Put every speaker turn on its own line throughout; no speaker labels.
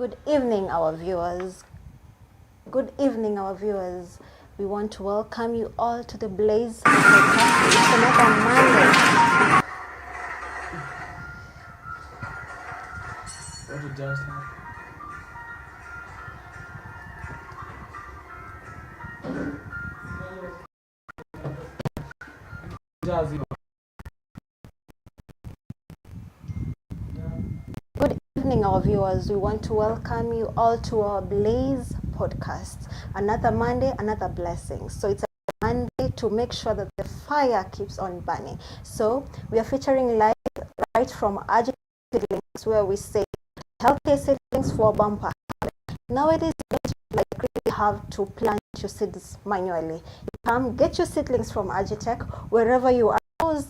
Good evening, our viewers. Good evening, our viewers. We want to welcome you all to the Blaze podcast. It's another Monday.
What did just happen?
Good evening, our viewers. We want to welcome you all to our Blaze podcast. Another Monday, another blessing. So it's a Monday to make sure that the fire keeps on burning. So we are featuring live right from Agitech, where we say healthy seedlings for bumper. Nowadays, you don't really have to plant your seeds manually. You come get your seedlings from Agitech wherever you are.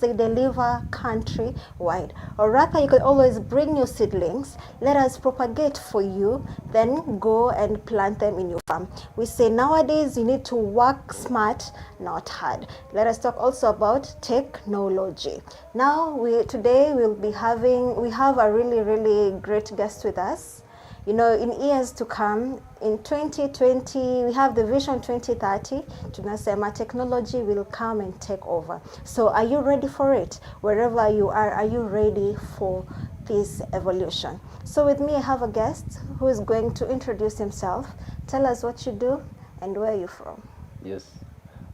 They deliver country-wide, or rather you can always bring your seedlings, let us propagate for you, then go and plant them in your farm. We say nowadays you need to work smart, not hard. Let us talk also about technology. Now today we have a really great guest with us. You know, in years to come, in 2020, we have the vision 2030. Tunasema technology will come and take over. So are you ready for it? Wherever you are you ready for this evolution? So with me, I have a guest who is going to introduce himself. Tell us what you do and where you're from.
Yes.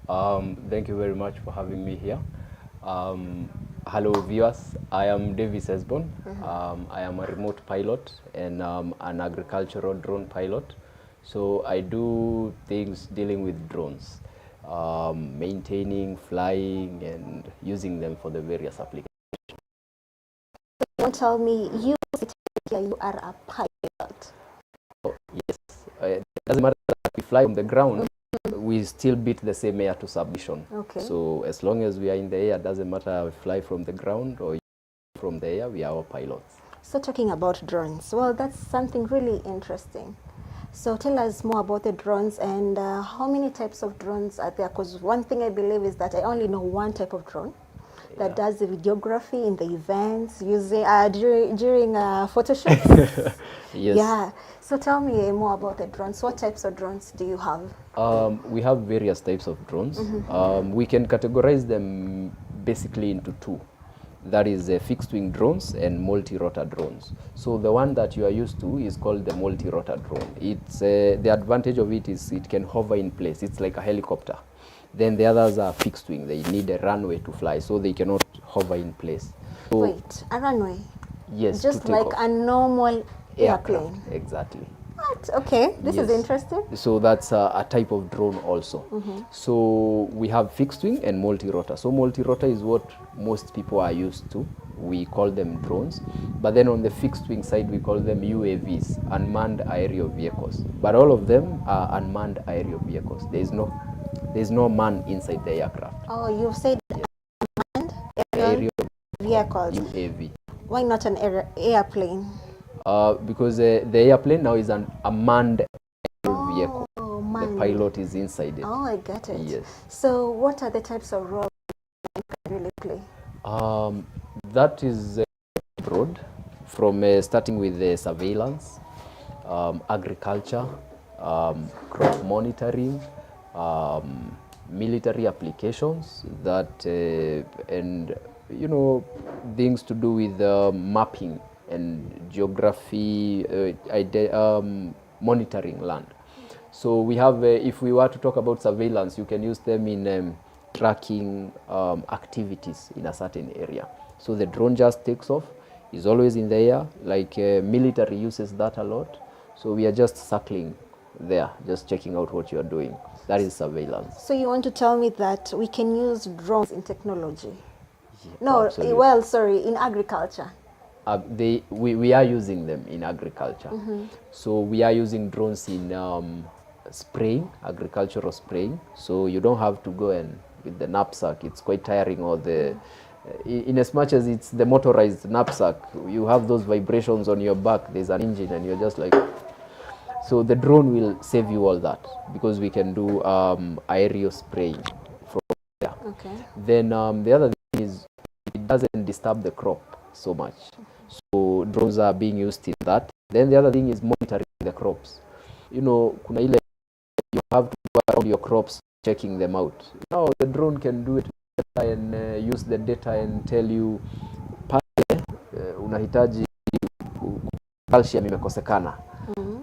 Thank you very much for having me here. Hello viewers, I am Davis Esbon. I am a remote pilot and an agricultural drone pilot. So I do things dealing with drones, maintaining, flying, and using them for the various applications.
Don't tell me you are a pilot.
Oh, yes, it doesn't matter that we fly from the ground. We still beat the same air to submission.
Okay.
So as long as we are in the air, it doesn't matter if we fly from the ground or from the air, we are our pilots.
So talking about drones, well, that's something really interesting. So tell us more about the drones and how many types of drones are there? Because one thing I believe is that I only know one type of drone that does the videography in the events, using during photo shoots.
Yes.
Yeah. So tell me more about the drones. What types of drones do you have?
We have various types of drones. We can categorize them basically into two. That is fixed wing drones and multi-rotor drones. So the one that you are used to is called the multi-rotor drone. It's the advantage of it is it can hover in place. It's like a helicopter. Then the others are fixed wing. They need a runway to fly, so they cannot hover in place. So
wait, a runway?
Yes.
Just like a normal airplane?
Exactly.
What? Okay, this is interesting.
So that's a type of drone also. So we have fixed wing and multi-rotor. So multi-rotor is what most people are used to. We call them drones. But then on the fixed wing side, we call them UAVs, unmanned aerial vehicles. But all of them are unmanned aerial vehicles. There's no man inside the aircraft.
Oh, you've said unmanned aerial vehicles.
UAV.
Why not an airplane?
Because the airplane now is an manned vehicle.
Manned.
The pilot is inside it.
Oh, I get it.
Yes.
So what are the types of roles you can really play?
That is broad, from starting with surveillance, agriculture, crop monitoring, military applications, that and things to do with mapping and geography, monitoring land. So we have, if we were to talk about surveillance, you can use them in tracking activities in a certain area. So the drone just takes off, is always in the air, like military uses that a lot. So we are just circling there, just checking out what you are doing. That is surveillance.
So you want to tell me that we can use drones in technology?
Yeah,
no,
absolutely.
Well, sorry, in agriculture.
We are using them in agriculture. So we are using drones in spraying, agricultural spraying. So you don't have to go and with the knapsack. It's quite tiring, or in as much as it's the motorized knapsack, you have those vibrations on your back. There's an engine and you're just like. So the drone will save you all that, because we can do aerial spraying from there.
Okay.
Then the other thing is it doesn't disturb the crop so much. So drones are being used in that. Then the other thing is monitoring the crops. Kuna ile you have to go around your crops checking them out. Now the drone can do it and use the data and tell you pale unahitaji calcium imekosekana.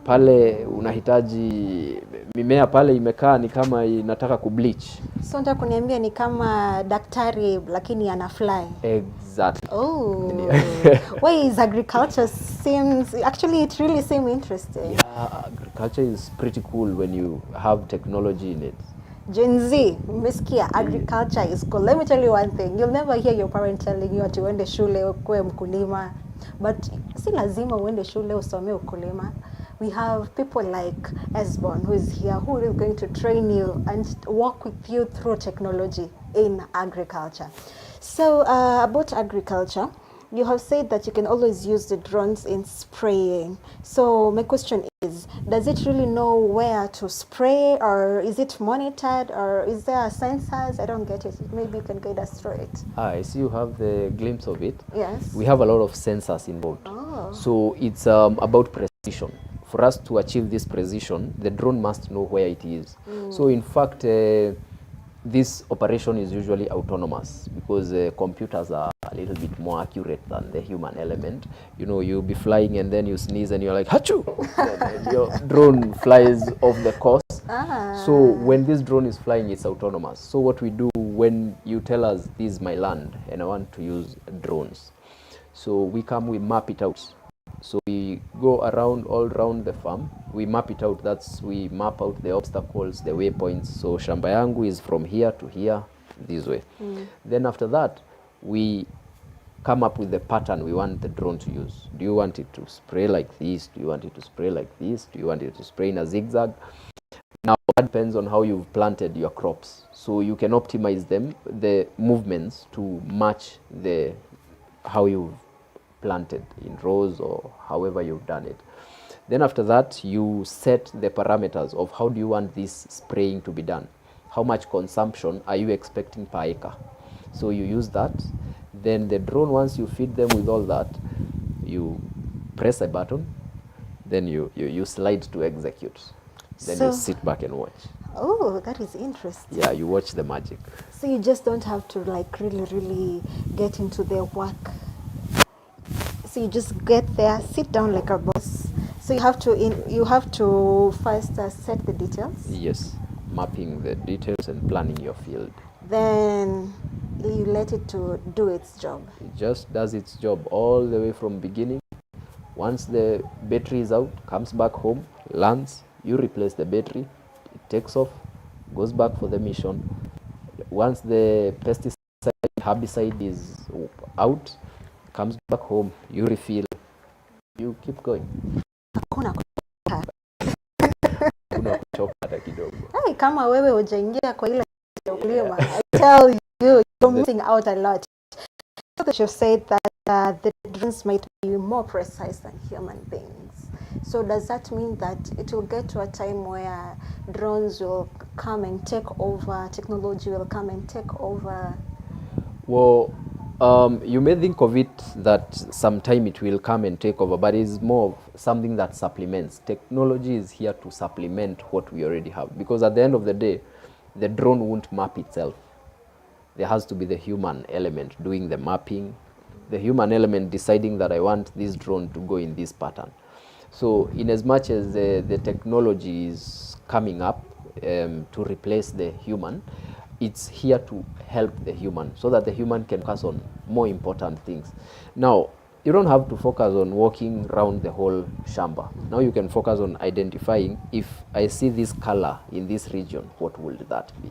Pale unahitaji mimea pale imekaa ni kama inataka kubleach.
So nataka kuniambia ni kama daktari lakini ana fly.
Exactly.
Oh. Why is agriculture it really seems interesting.
Yeah, agriculture is pretty cool when you have technology in it.
Gen Z, umesikia, agriculture is cool. Let me tell you one thing. You'll never hear your parent telling you ati uende shule ukuwe mkulima. But si lazima uende shule usome ukulima. We have people like Esbon who is here, who is going to train you and work with you through technology in agriculture. So about agriculture, you have said that you can always use the drones in spraying. So my question is, does it really know where to spray, or is it monitored, or is there sensors? I don't get it. Maybe you can guide us through it.
I see you have the glimpse of it.
Yes.
We have a lot of sensors involved.
Oh.
So it's about precision. For us to achieve this precision, the drone must know where it is. So in fact, this operation is usually autonomous because computers are a little bit more accurate than the human element. You'll be flying and then you sneeze and you're like, Hachu! Then your drone flies off the course. So when this drone is flying, it's autonomous. So what we do when you tell us, this is my land and I want to use drones. So we map it out. So we go all around the farm, we map it out. We map out the obstacles, the waypoints. So shamba yangu is from here to here, this way. Then after that, we come up with the pattern we want the drone to use. Do you want it to spray like this? Do you want it to spray like this? Do you want it to spray in a zigzag? Now that depends on how you've planted your crops. So you can optimize them, the movements, to match how you've planted in rows or however you've done it. Then after that, you set the parameters of how do you want this spraying to be done. How much consumption are you expecting per acre? So you use that. Then the drone, once you feed them with all that, you press a button, then you slide to execute. Then you sit back and watch.
Oh, that is interesting.
Yeah, you watch the magic.
So you just don't have to like really get into their work. So you just get there, sit down like a boss. So you have to first set the details.
Yes, mapping the details and planning your field.
Then you let it to do its job.
It just does its job all the way from beginning. Once the battery is out, comes back home, lands, you replace the battery, it takes off, goes back for the mission. Once the pesticide, herbicide is out, comes back home, you refill, you keep going.
Hakuna
kuchoka hata kidogo.
Hey, kama wewe hujaingia kwa ile ukulima, I tell you, you're missing out a lot. You said that the drones might be more precise than human beings. So does that mean that it will get to a time where drones will come and take over, technology will come and take over?
Well, you may think of it that sometime it will come and take over, but it's more of something that supplements. Technology is here to supplement what we already have, because at the end of the day, the drone won't map itself. There has to be the human element doing the mapping, the human element deciding that I want this drone to go in this pattern. So in as much as the technology is coming up to replace the human, it's here to help the human so that the human can focus on more important things. Now, you don't have to focus on walking around the whole shamba. Now you can focus on identifying, if I see this color in this region, what would that be?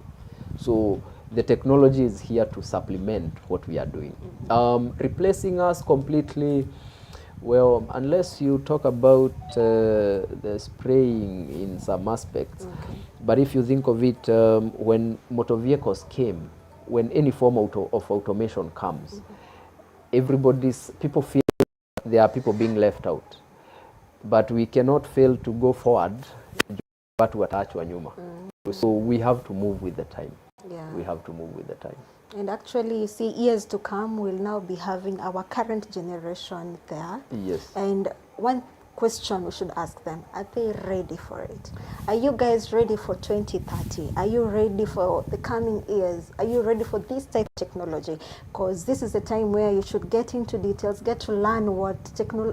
So the technology is here to supplement what we are doing. Replacing us completely, well, unless you talk about the spraying in some aspects. Okay. But if you think of it, when motor vehicles came, when any form of automation comes, people feel there are people being left out. But we cannot fail to go forward, but to attach nyuma. So we have to move with the time. Yeah. We have to move with the time.
And actually, you see, years to come, we'll now be having our current generation there.
Yes.
And one question we should ask them, are they ready for it? Are you guys ready for 2030? Are you ready for the coming years? Are you ready for this type of technology? Because this is the time where you should get into details, get to learn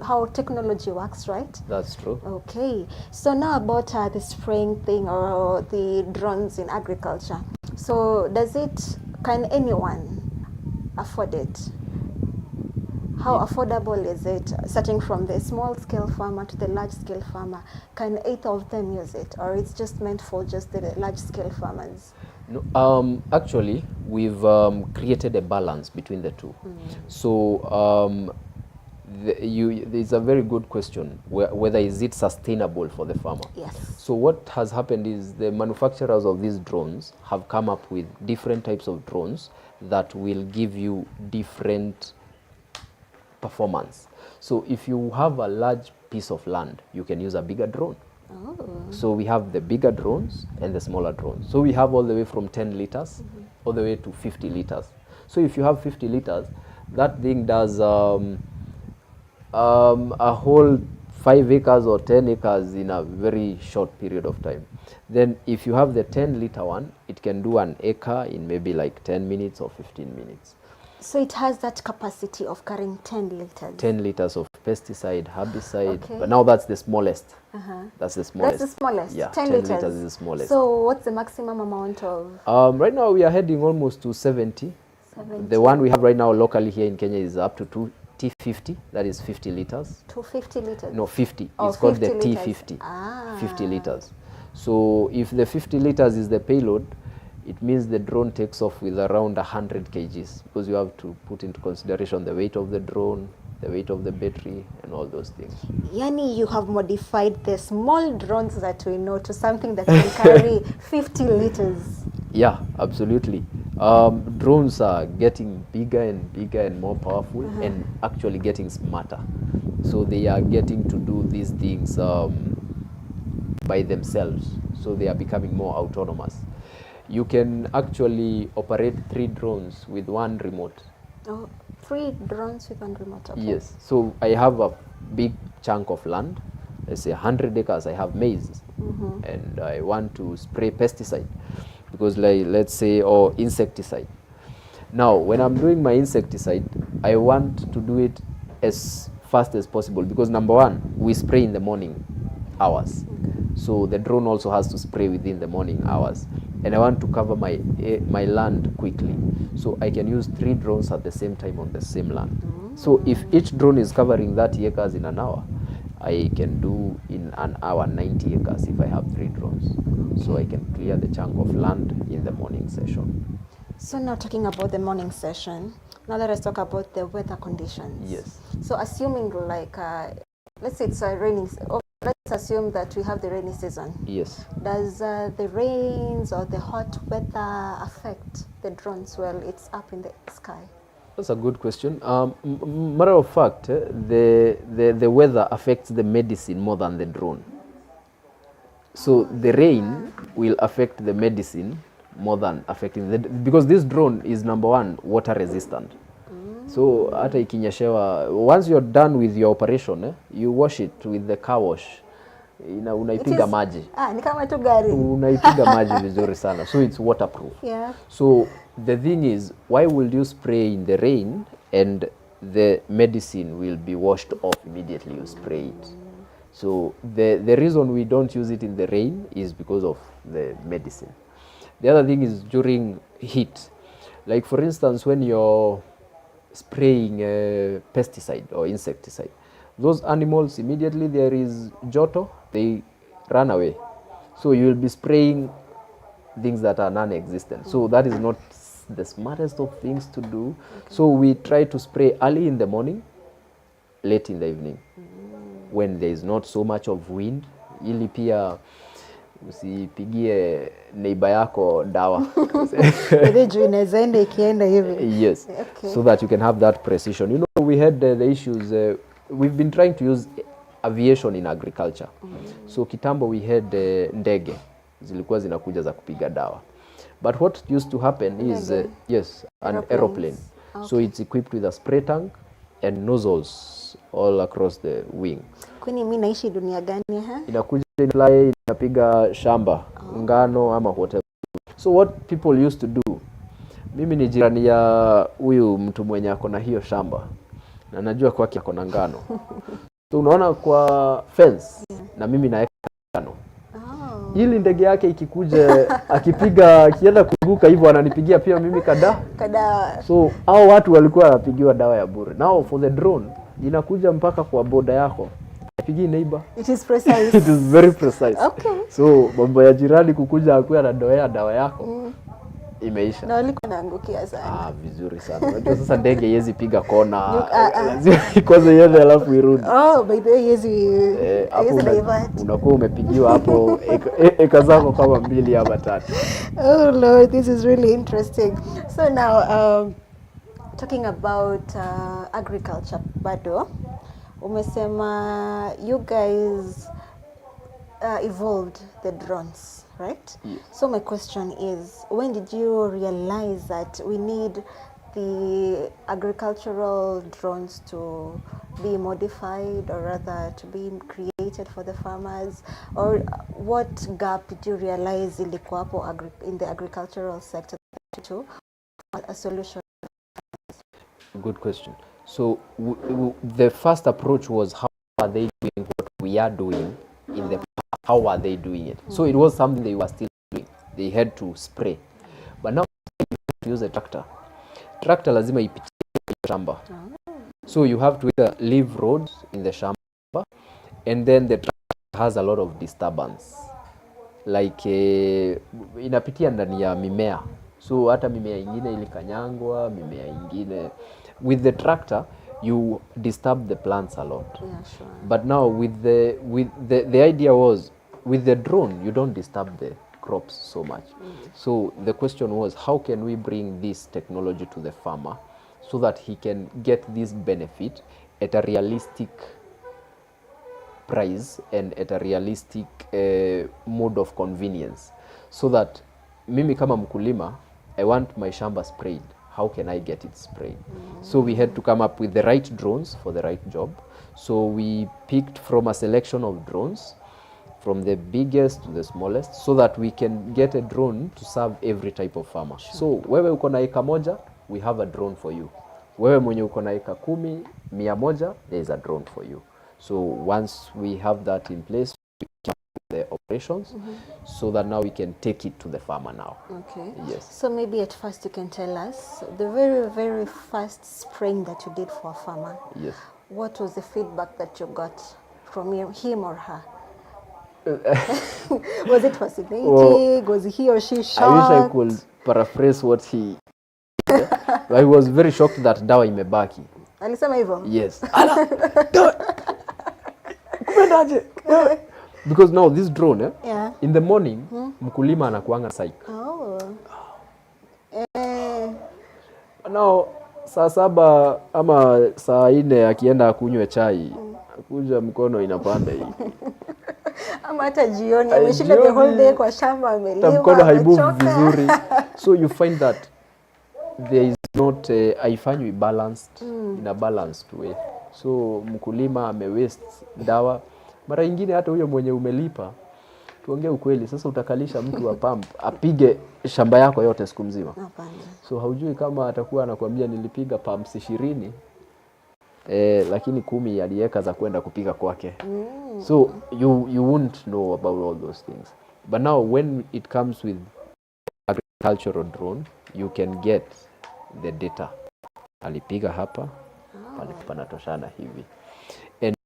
how technology works, right?
That's true.
Okay, so now about the spraying thing or the drones in agriculture. So can anyone afford it? How affordable is it, starting from the small-scale farmer to the large-scale farmer? Can either of them use it, or it's just meant for just the large-scale farmers?
No, actually, we've created a balance between the two. So it's a very good question, whether is it sustainable for the farmer.
Yes.
So what has happened is the manufacturers of these drones have come up with different types of drones that will give you different performance. So if you have a large piece of land, you can use a bigger drone.
Oh.
So we have the bigger drones and the smaller drones. So we have all the way from 10 liters all the way to 50 liters. So if you have 50 liters, that thing does a whole 5 acres or 10 acres in a very short period of time. Then if you have the 10-liter one, it can do an acre in maybe like 10 minutes or 15 minutes.
So it has that capacity of carrying 10 liters.
10 liters of pesticide, herbicide.
Okay.
But now that's the smallest.
Uh-huh.
That's the smallest.
That's the smallest.
Yeah,
10
liters is the smallest.
So what's the maximum amount of?
Right now we are heading almost to 70.
70.
The one we have right now locally here in Kenya is up to T50. That is 50 liters.
250 liters?
No, 50.
Oh,
it's called the
50 liters.
T50.
Ah.
50 liters. So if the 50 liters is the payload, it means the drone takes off with around 100 kgs, because you have to put into consideration the weight of the drone, the weight of the battery, and all those things.
Yani, you have modified the small drones that we know to something that can carry 50 liters.
Yeah, absolutely. Drones are getting bigger and bigger and more powerful, and actually getting smarter. So they are getting to do these things by themselves. So they are becoming more autonomous. You can actually operate 3 drones with 1 remote.
Oh, 3 drones with 1 remote. Okay.
Yes. So I have a big chunk of land. Let's say 100 acres. I have maize, and I want to spray pesticide, because let's say, or insecticide. Now, when I'm doing my insecticide, I want to do it as fast as possible, because number one, we spray in the morning hours. So the drone also has to spray within the morning hours, and I want to cover my land quickly, so I can use 3 drones at the same time on the same land. So if each drone is covering 30 acres in an hour, I can do in an hour 90 acres if I have 3 drones. So I can clear the chunk of land in the morning session.
So now talking about the morning session, now let us talk about the weather conditions.
Yes.
So assuming like, let's say it's a rainy, let's assume that we have the rainy season.
Yes.
Does the rains or the hot weather affect the drones while it's up in the sky?
That's a good question. Matter of fact, the weather affects the medicine more than the drone. So the rain will affect the medicine more than affecting because this drone is number one water resistant. So hata ikinyeshewa, once you're done with your operation, you wash it with the car wash. Unaipiga maji.
Ni kama tu gari.
Unaipiga maji vizuri sana. So it's waterproof.
Yeah.
So the thing is, why would you spray in the rain and the medicine will be washed off immediately you spray it? So the reason we don't use it in the rain is because of the medicine. The other thing is during heat. Like for instance, when you're spraying pesticide or insecticide, those animals, immediately there is joto, they run away. So you will be spraying things that are non-existent. So that is not the smartest of things to do. Okay. So we try to spray early in the morning, late in the evening, when there is not so much of wind, ili pia usipigie neighbor yako dawa. Yes. Okay. So that you can have that precision. You know, we had the issues, we've been trying to use aviation in agriculture. So kitambo we had ndege zilikuwa zinakuja za kupiga dawa. But what used to happen is yes, an aeroplane. Okay. So it's equipped with a spray tank and nozzles all across the wing.
Kwani mimi naishi dunia gani ha?
Inakuja fly, inapiga shamba, ngano ama whatever. So what people used to do, mimi ni jirani ya huyu mtu mwenye ako na hiyo shamba na najua kwake ako na ngano. So unaona kwa fence na mimi naeka ngano. Ili ndege yake ikikuja akipiga akienda kuguka hivyo ananipigia pia mimi kada. So hao watu walikuwa wanapigiwa dawa ya bure. Now for the drone inakuja mpaka kwa boda yako. Pigi neighbor.
It is precise.
It is very precise.
Okay.
So mambo ya jirani kukuja akuwa anadoea dawa yako. Imeisha.
Na walikuwa naangukia sana.
Vizuri sana. Unajua sasa ndege yezi piga kona. Lazima kwanza iende alafu irudi.
By the way yezi
unakuwa umepigiwa hapo eka zako kama 2 ama 3.
Oh Lord, this is really interesting. So now talking about agriculture bado umesema you guys evolved the drones, right?
Yes.
So my question is, when did you realize that we need the agricultural drones to be modified, or rather to be created for the farmers? Or what gap did you realize ilikuwa hapo in the agricultural sector to a solution?
Good question. So the first approach was, how are they doing what we are doing in the past? How are they doing it? So it was something they were still doing. They had to spray. But now you have to use a tractor. Tractor lazima ipitie shamba. So you have to either leave roads in the shamba, and then the tractor has a lot of disturbance. Like inapitia ndani ya mimea. So hata mimea ingine ilikanyangwa, mimea ingine. With the tractor, you disturb the plants a lot.
Yeah, sure.
But now with the idea was, with the drone you don't disturb the crops so much. So the question was, how can we bring this technology to the farmer so that he can get this benefit at a realistic price and at a realistic mode of convenience, so that mimi kama mkulima, I want my shamba sprayed. How can I get it sprayed? So we had to come up with the right drones for the right job. So we picked from a selection of drones, from the biggest to the smallest, so that we can get a drone to serve every type of farmer. Sure. So wewe uko na eka moja, we have a drone for you. Wewe mwenye uko na eka 10, 100, there is a drone for you. So once we have that in place, we can do the operations, so that now we can take it to the farmer now.
Okay.
Yes.
So maybe at first you can tell us the very, very first spraying that you did for a farmer.
Yes.
What was the feedback that you got from him or her? Was it fascinating?
Well,
was he or she shocked?
I wish I could paraphrase what he I was very shocked that dawa imebaki.
Alisema hivyo?
Yes. Because now this drone,
yeah,
in the morning, mkulima anakuanga psych.
Oh.
Now saa 7 ama saa 4 akienda akunywe chai, akuja mkono inapanda hii.
Ama hata jioni ameshinda the whole day kwa shamba amelima,
mkono haimove vizuri. So you find that there is not haifanywi balanced in a balanced way. So mkulima waste dawa. Mara nyingine hata huyo mwenye umelipa, tuongee ukweli, sasa utakalisha mtu wa pump apige shamba yako yote siku mzima. So haujui kama atakuwa anakuambia nilipiga pumps 20, lakini 10 aliweka za kwenda kupiga kwake. So you won't know about all those things. But now when it comes with agricultural drone, you can get the data. Alipiga hapa, panatoshana hivi. And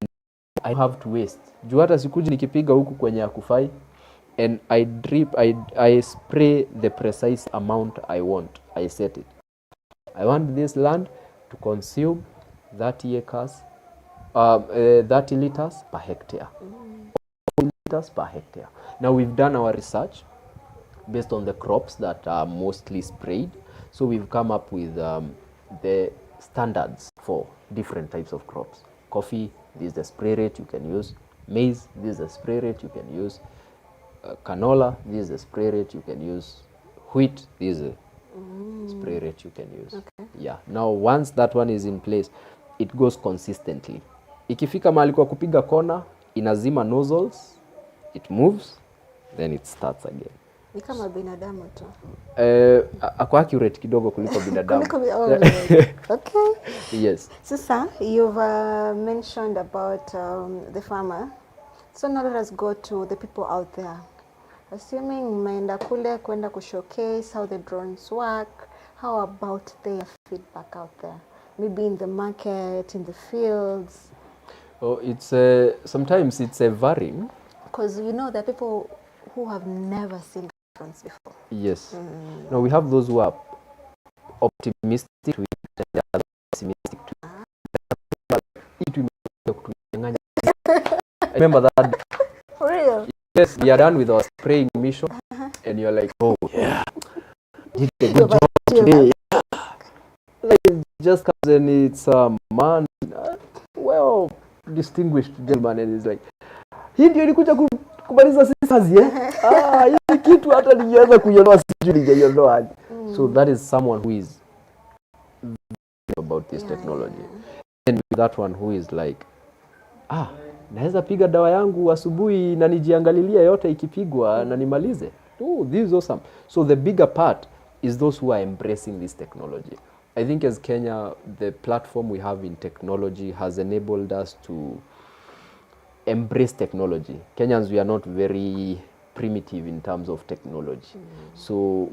I have to waste. Juu hata sikuji nikipiga huku kwenye akufai, and I spray the precise amount I want. I set it. I want this land to consume 30 acres, 30 liters per hectare. 40 liters per hectare. Now we've done our research based on the crops that are mostly sprayed. So we've come up with the standards for different types of crops. Coffee, this is the spray rate you can use. Maize, this is the spray rate you can use. Canola, this is the spray rate you can use. Wheat, this is the spray rate you can use.
Okay.
Yeah. Now once that one is in place, it goes consistently ikifika mahali kwa kupiga kona, inazima nozzles, it moves, then it starts again.
Ni kama binadamu tu.
Ako accurate kidogo kuliko binadamu.
Okay.
Yes.
Sasa, you've mentioned about the farmer. So now let us go to the people out there. Assuming mmeenda kule kwenda kushowcase how the drones work, how about their feedback out there? Maybe in the market, in the fields?
Oh, it's sometimes it's varying.
Because you know there are people who have never seen drones before.
Yes. No, we have those who are optimistic to it and the other pessimistic to it. I remember that.
For real?
Yes, we are done with our spraying mission, and you're like, oh yeah, did a good job today. Like, it just comes and it's a man, well distinguished gentleman, and he's like, hii ndio ilikuja kumaliza sisi kazi hii kitu hata nianza kuielewa sijui ningeielewa. So that is someone who is about this technology. And with that one who is like, naweza piga dawa yangu asubuhi na nijiangalilia yote ikipigwa na nimalize. Oh, this is awesome. So the bigger part is those who are embracing this technology. I think as Kenya, the platform we have in technology has enabled us to embrace technology. Kenyans, we are not very primitive in terms of technology. So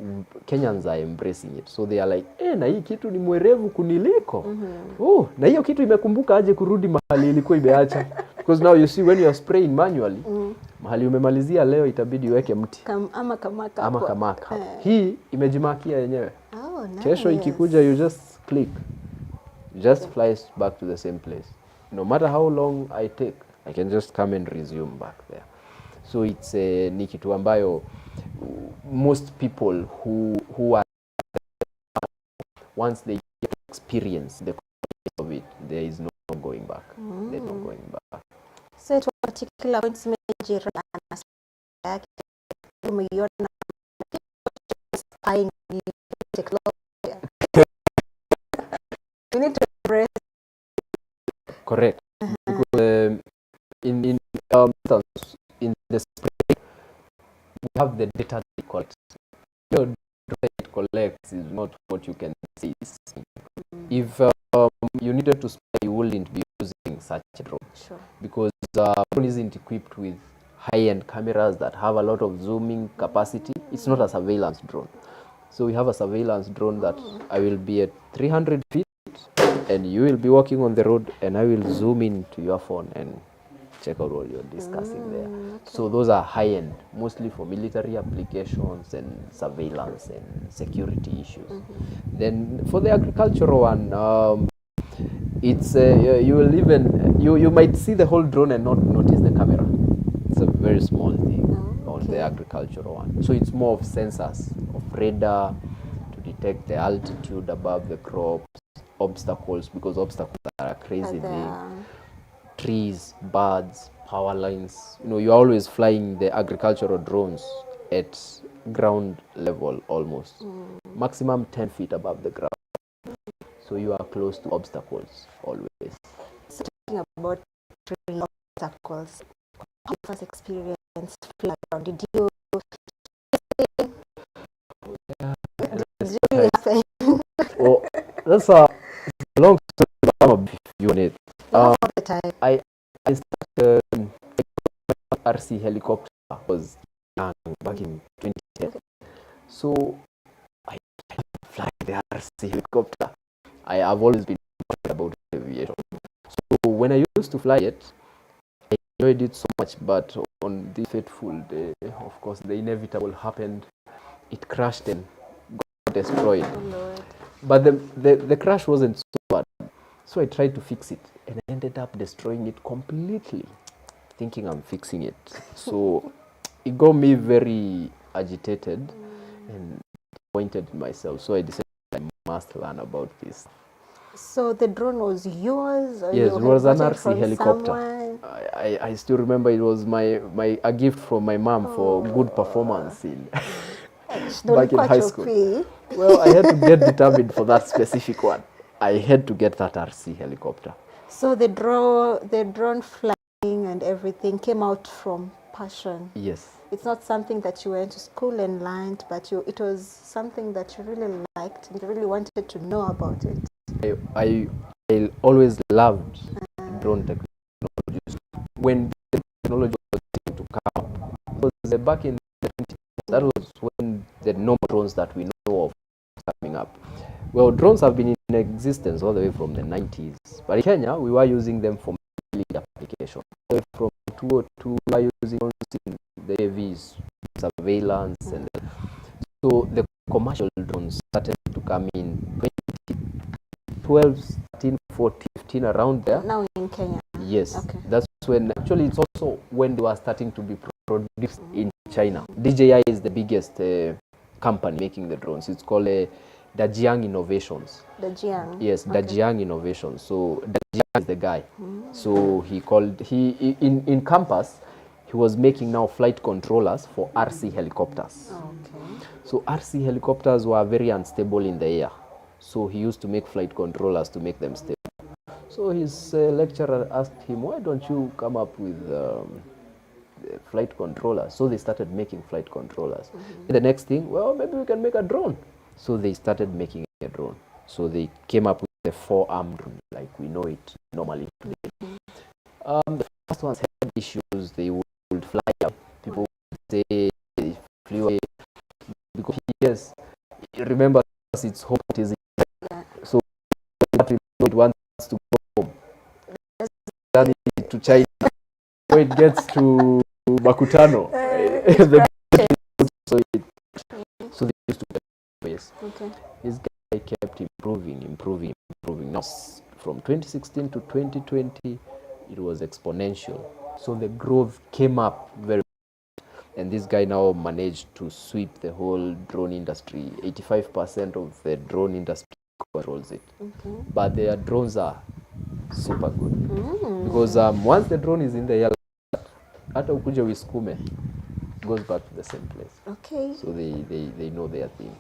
Kenyans are embracing it. So they are like, na hii kitu ni mwerevu kuniliko. Na hiyo kitu imekumbuka aje kurudi mahali ilikuwa imeacha. Because now you see when you are spraying manually, mahali umemalizia leo itabidi uweke mti. Ama kamaka. Hii imejimakia yenyewe.
Nice.
Kesho ikikuja you just click. Just flies back to the same place. No matter how long I take, I can just come and resume back there. So it's ni kitu ambayo most people who are once they get experience the quality of it, there is no going back. There's no going back.
So to a particular point major umeiona spying technology. We need to embrace.
Correct. Because in the spray, we have the data they collect. Your data it collects is not what you can see. If you needed to spray, you wouldn't be using such a drone.
Sure.
Because drone isn't equipped with high-end cameras that have a lot of zooming capacity. It's not a surveillance drone. So we have a surveillance drone that I will be at 300 feet and you will be walking on the road and I will zoom into your phone and check out what you're discussing there. Okay. So those are high-end, mostly for military applications and surveillance and security issues. Then for the agricultural one, it's you will even you might see the whole drone and not notice the camera. It's a very small thing on the agricultural one. So it's more of sensors, of radar to detect the altitude above the crops, obstacles, because obstacles are a crazy thing. Trees, birds, power lines. You know, you're always flying the agricultural drones at ground level almost. Maximum 10 feet above the ground. So you are close to obstacles always.
So talking about obstacles, first experience flying around, did you
oh, that's a long story. I'm a few on it. I started RC helicopter was young back in 2010. So I fly the RC helicopter. I have always been about aviation. So when I used to fly it, I enjoyed it so much, but on this fateful day, of course, the inevitable happened. It crashed and got destroyed. But the crash wasn't so bad. So I tried to fix it and I ended up destroying it completely, thinking I'm fixing it. So it got me very agitated and disappointed in myself. So I decided I must learn about this.
So the drone was yours? Or
yes,
you
it was an
bought it
RC helicopter. I still remember it was a gift from my mom for good performance in back in high school. Well, I had to get determined for that specific one. I had to get that RC helicopter.
So the drone flying and everything came out from passion.
Yes.
It's not something that you went to school and learned, but it was something that you really liked and you really wanted to know about it.
I always loved drone technology. When the technology was starting to come up, because back in the 20s, that was when the normal drones that we know of were coming up. Well, drones have been in existence all the way from the 90s, but in Kenya, we were using them for military application. So from 2002, we were using drones in the AVs, surveillance, and so the commercial drones started to come in 2012, 13, 14, 15, around there.
Now in Kenya?
Yes.
Okay.
That's when, actually, it's also when they were starting to be produced in China. DJI is the biggest company making the drones. It's called Dajiang Innovations.
Dajiang?
Yes,
Okay.
Dajiang Innovations. So Dajiang is the guy. So in campus, he was making now flight controllers for RC helicopters.
Okay.
So RC helicopters were very unstable in the air. So he used to make flight controllers to make them stable. So his lecturer asked him, why don't you come up with flight controllers? So they started making flight controllers. The next thing, well, maybe we can make a drone. So they started making a drone. So they came up with the four-armed drone, like we know it normally today. The first ones had issues. They would fly up. People would say they flew away. Because yes, remember, it's home, it is. So it wants to go home. To China. So it gets to Makutano. So they used to get space.
Okay.
This guy kept improving. Now, from 2016 to 2020, it was exponential. So the growth came up very, and this guy now managed to sweep the whole drone industry. 85% of the drone industry controls it.
Okay.
But their drones are super good. Because once the drone is in the air, hata ukuje uisukume, it goes back to the same place.
Okay.
So they know their thing.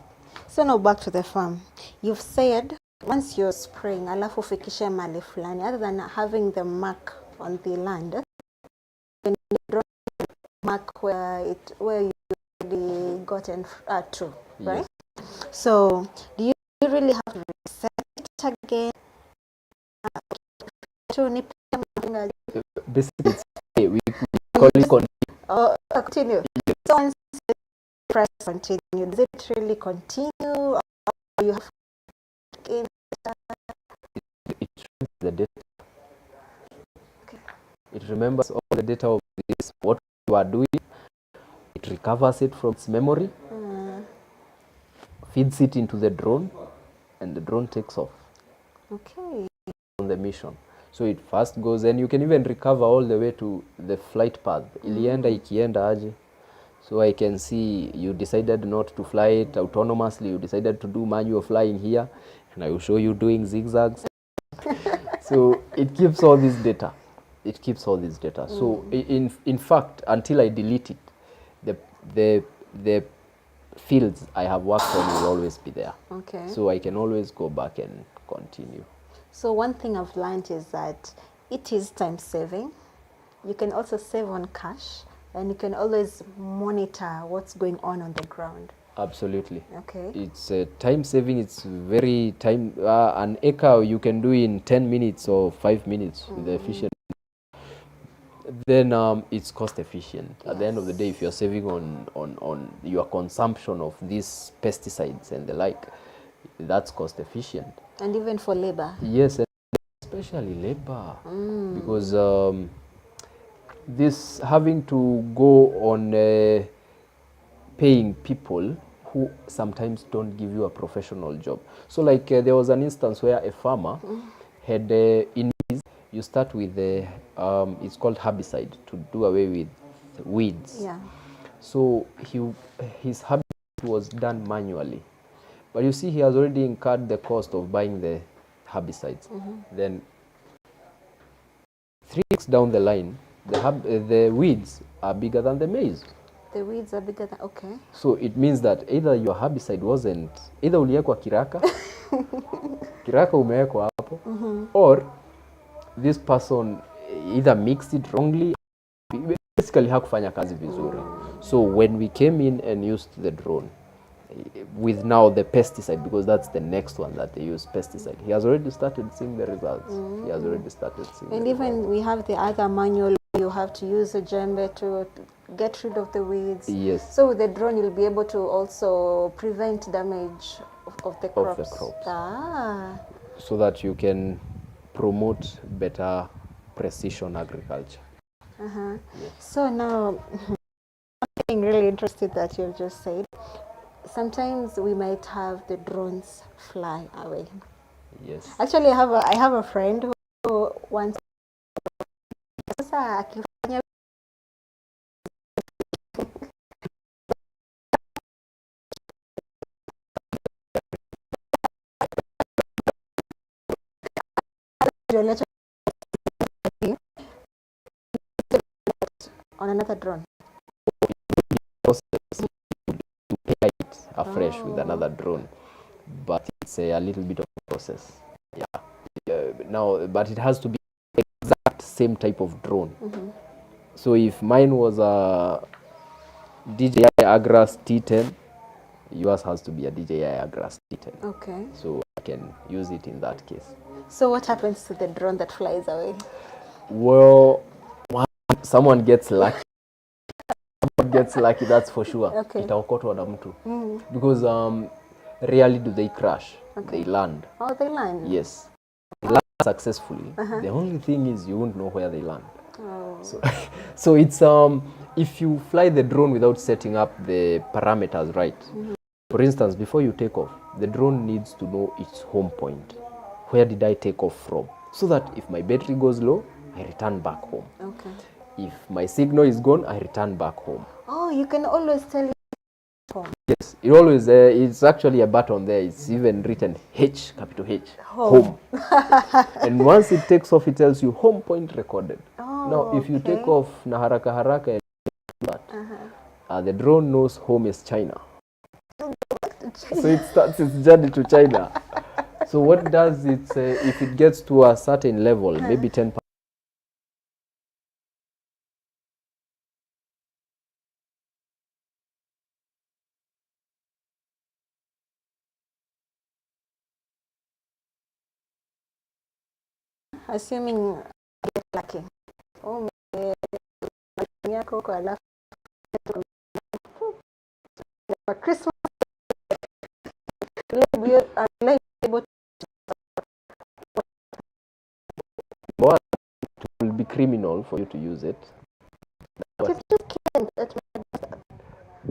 So now back to the farm. You've said once you're spraying, alafu ufikishe mahali fulani, other than having the mark on the land, when you draw mark where you already gotten to, right?
Yes.
So do you really have to reset it again?
Basically, we call it
continue. So once you press continue, does it really continue, or you have to
it shows the data.
Okay.
It remembers all the data of this, what you are doing. It recovers it from its memory, feeds it into the drone, and the drone takes off.
Okay.
On the mission. So it first goes, and you can even recover all the way to the flight path. Ilienda ikienda aje. So I can see you decided not to fly it autonomously. You decided to do manual flying here, and I will show you doing zigzags. So it keeps all this data. So in fact, until I delete it, the fields I have worked on will always be there.
Okay.
So I can always go back and continue.
So one thing I've learned is that it is time saving. You can also save on cash, and you can always monitor what's going on the ground.
Absolutely.
Okay.
It's time saving. It's very time. An acre you can do in 10 minutes or 5 minutes with the efficient. Then it's cost efficient. Yes. At the end of the day, if you're saving on your consumption of these pesticides and the like, that's cost efficient.
And even for labor.
Yes, and especially labor, because this having to go on paying people who sometimes don't give you a professional job. So like there was an instance where a farmer had in his, you start with it's called herbicide to do away with weeds.
Yeah.
So his herbicide was done manually. But you see, he has already incurred the cost of buying the herbicides. Then 3 weeks down the line, the weeds are bigger than the maize.
The weeds are bigger than, okay.
So it means that either your herbicide wasn't, either uliekwa kiraka, kiraka umewekwa hapo, or this person either mixed it wrongly, basically hakufanya kazi vizuri. So when we came in and used the drone with now the pesticide, because that's the next one that they use, pesticide, he has already started seeing the results. He has already started seeing
And
the
even
results.
we have the other manual, you have to use a jembe to get rid of the weeds.
Yes.
So with the drone, you'll be able to also prevent damage of the crops.
Of the crops.
Ah.
So that you can promote better precision agriculture.
Uh-huh.
Yes.
So now, something really interesting that you've just said. Sometimes we might have the drones fly away.
Yes.
Actually, I have a friend who once sasa akifanya on another drone.
Process it afresh with another drone, but it's a little bit of a process. Yeah. Now, but it has to be exact same type of drone. So if mine was a DJI Agras T10, yours has to be a DJI Agras T10.
Okay.
So I can use it in that case.
So what happens to the drone that flies away?
Well, someone gets lucky. Someone gets lucky, that's for sure.
Okay.
Itaokotwa na mtu. Because rarely do they crash.
Okay.
They land.
Oh, they land.
Yes. They land successfully. The only thing is you won't know where they land.
Oh.
So it's if you fly the drone without setting up the parameters right. For instance, before you take off, the drone needs to know its home point. Where did I take off from? So that if my battery goes low, I return back home.
Okay.
If my signal is gone, I return back home.
Oh, you can always tell it home.
Yes, it always it's actually a button there. It's even written H, capital H, home. And once it takes off, it tells you home point recorded.
Oh,
now, if you
okay.
take off na haraka haraka and that, the drone knows home is China. So it starts its journey to China. So what it does, it's if it gets to a certain level, maybe 10%.
Assuming I get lucky. Oh, yako kwa alafu for Christmas, like able
One, it will be criminal for you to use it.
to you can't.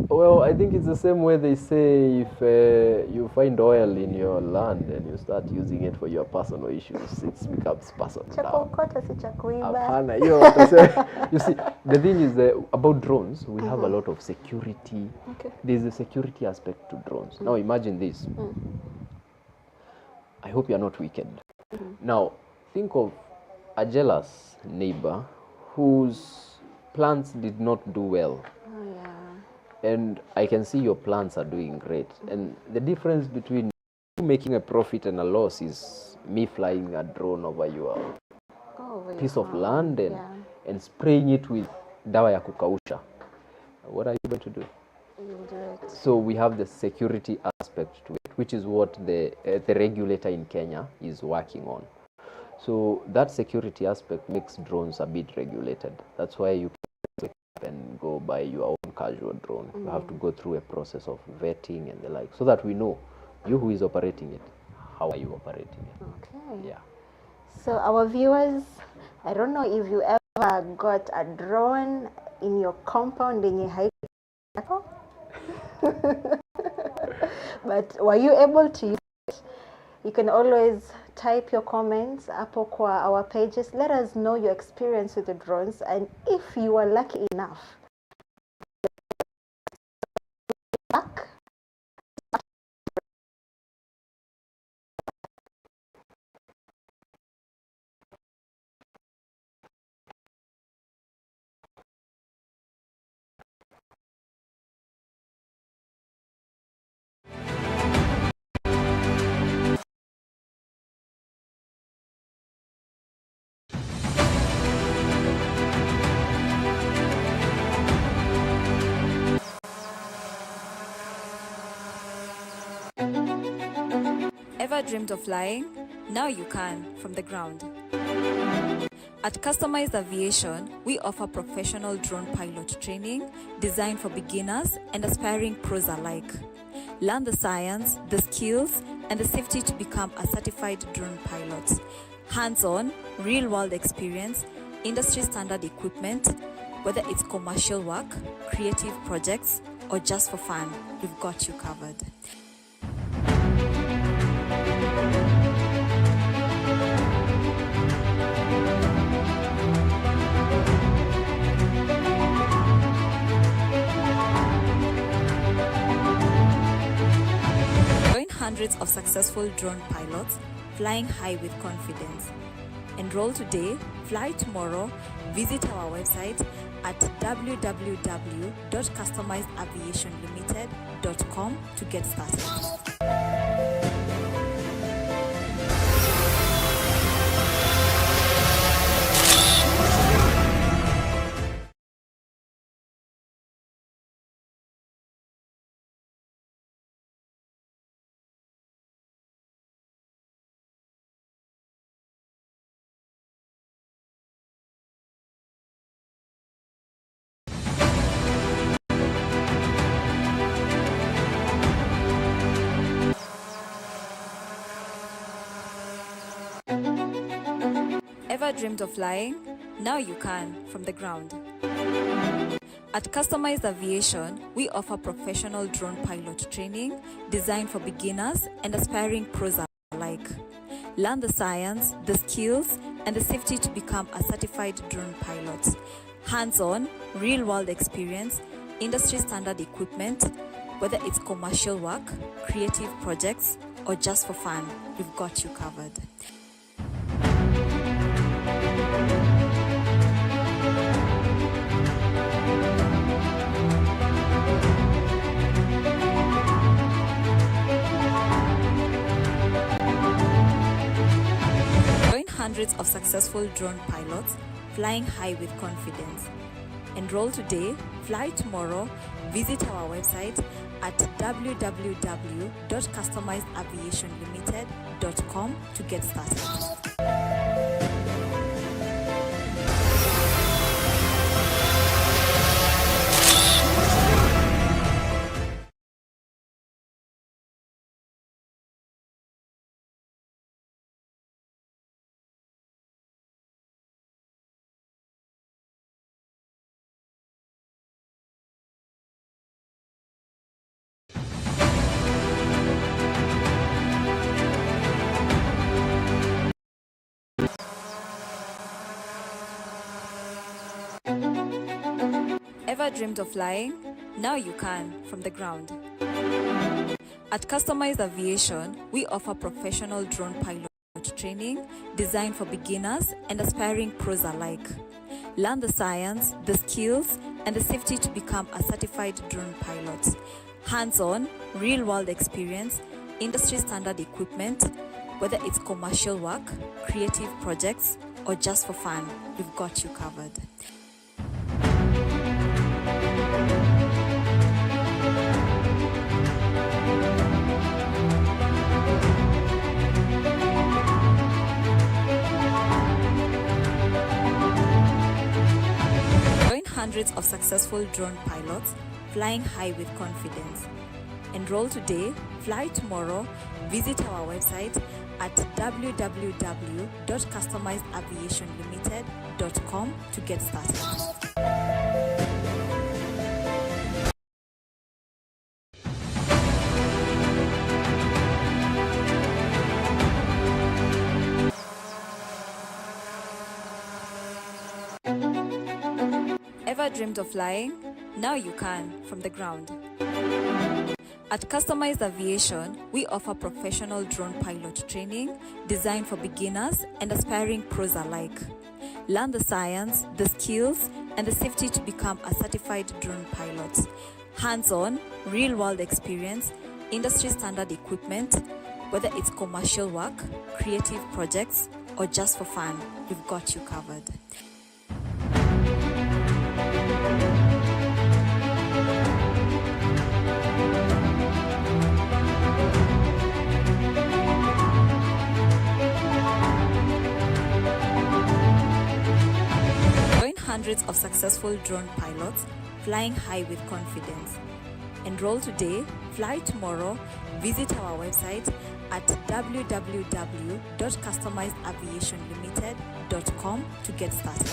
Well, I think it's the same way they say if you find oil in your land and you start using it for your personal issues, it becomes personal.
Chakokota si cha kuiba.
Hapana, hiyo watasema. You see, the thing is about drones, we have a lot of security.
Okay.
There's a security aspect to drones. Now imagine this. I hope you're not wicked. Now, think of a jealous neighbor whose plants did not do well.
Oh, yeah.
And I can see your plants are doing great. And the difference between you making a profit and a loss is me flying a drone over your piece of land and spraying it with dawa ya kukausha. What are you going to do?
You'll do it.
So we have the security aspect to it, which is what the regulator in Kenya is working on. So that security aspect makes drones a bit regulated. That's why you can go buy your own casual drone. You have to go through a process of vetting and the like, so that we know you who is operating it, how are you operating it.
Okay.
Yeah.
So our viewers, I don't know if you ever got a drone in your compound in your high but were you able to use it? You can always type your comments hapo kwa our pages. Let us know your experience with the drones, and if you are lucky enough back
Ever dreamed of flying? Now you can, from the ground. At Customized Aviation, we offer professional drone pilot training designed for beginners and aspiring pros alike. Learn the science, the skills, and the safety to become a certified drone pilot. Hands-on, real-world experience, industry-standard equipment, whether it's commercial work, creative projects, or just for fun, we've got you covered. Join hundreds of successful drone pilots flying high with confidence. Enroll today, fly tomorrow. Visit our website at www.customizedaviationlimited.com to get started. Ever dreamed of flying? Now you can, from the ground. At Customized Aviation, we offer professional drone pilot training designed for beginners and aspiring pros alike. Learn the science, the skills, and the safety to become a certified drone pilot. Hands-on, real-world experience, industry-standard equipment, whether it's commercial work, creative projects, or just for fun, we've got you covered. Join hundreds of successful drone pilots flying high with confidence. Enroll today, fly tomorrow. Visit our website at www.customizedaviationlimited.com to get started. Ever dreamed of flying? Now you can, from the ground. At Customized Aviation, we offer professional drone pilot training designed for beginners and aspiring pros alike. Learn the science, the skills, and the safety to become a certified drone pilot. Hands-on, real-world experience, industry-standard equipment, whether it's commercial work, creative projects, or just for fun, we've got you covered. Join hundreds of successful drone pilots flying high with confidence. Enroll today, fly tomorrow. Visit our website at www.customizedaviationlimited.com to get started. Ever dreamed of flying? Now you can, from the ground. At Customized Aviation, we offer professional drone pilot training designed for beginners and aspiring pros alike. Learn the science, the skills, and the safety to become a certified drone pilot. Hands-on, real-world experience, industry-standard equipment, whether it's commercial work, creative projects, or just for fun, we've got you covered. hundreds of successful drone pilots flying high with confidence. Enroll today, fly tomorrow. Visit our website at www.customizediaviationlimited.com to get started.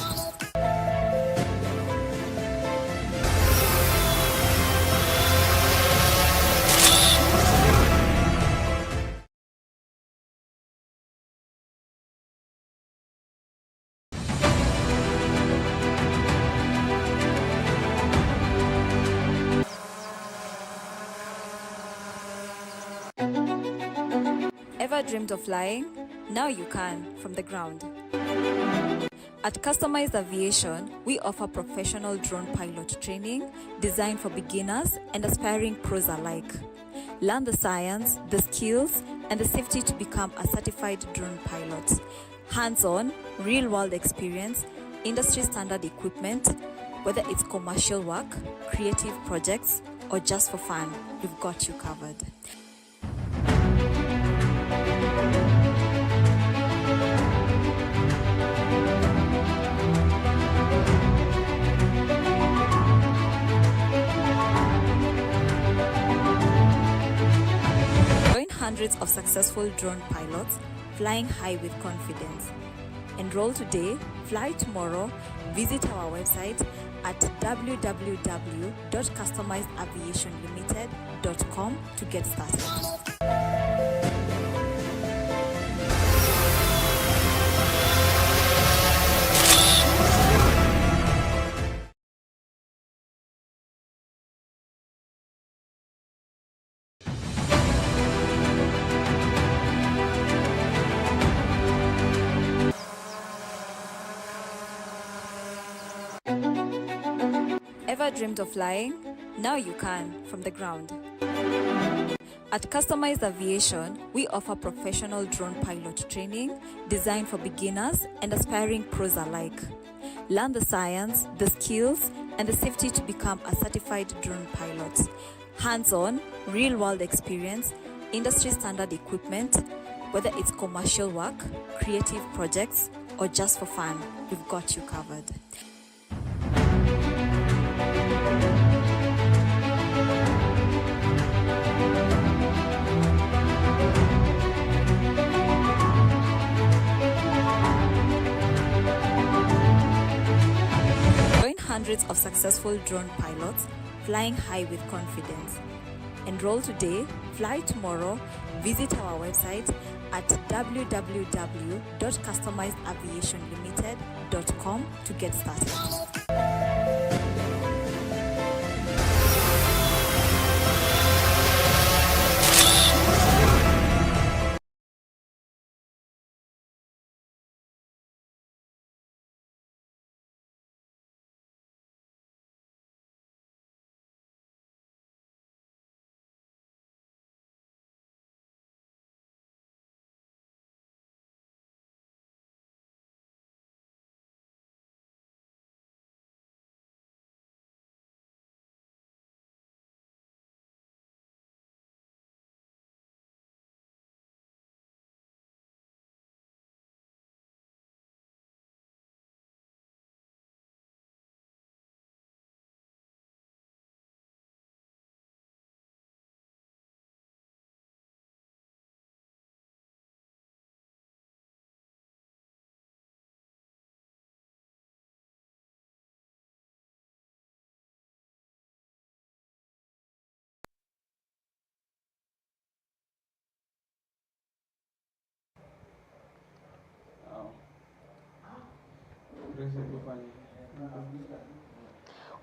Ever dreamed of flying? Now you can, from the ground. At Customized Aviation, we offer professional drone pilot training designed for beginners and aspiring pros alike. Learn the science, the skills, and the safety to become a certified drone pilot. Hands-on, real-world experience, industry-standard equipment, whether it's commercial work, creative projects, or just for fun, we've got you covered. Join hundreds of successful drone pilots flying high with confidence. Enroll today, fly tomorrow. Visit our website at www.customizediaviationlimited.com to get started. Ever dreamed of flying? Now you can, from the ground. At Customized Aviation, we offer professional drone pilot training designed for beginners and aspiring pros alike. Learn the science, the skills, and the safety to become a certified drone pilot. Hands-on, real-world experience, industry-standard equipment, whether it's commercial work, creative projects, or just for fun, we've got you covered. Join hundreds of successful drone pilots flying high with confidence. Enroll today, fly tomorrow. Visit our website at www.customizediaviationlimited.com to get started.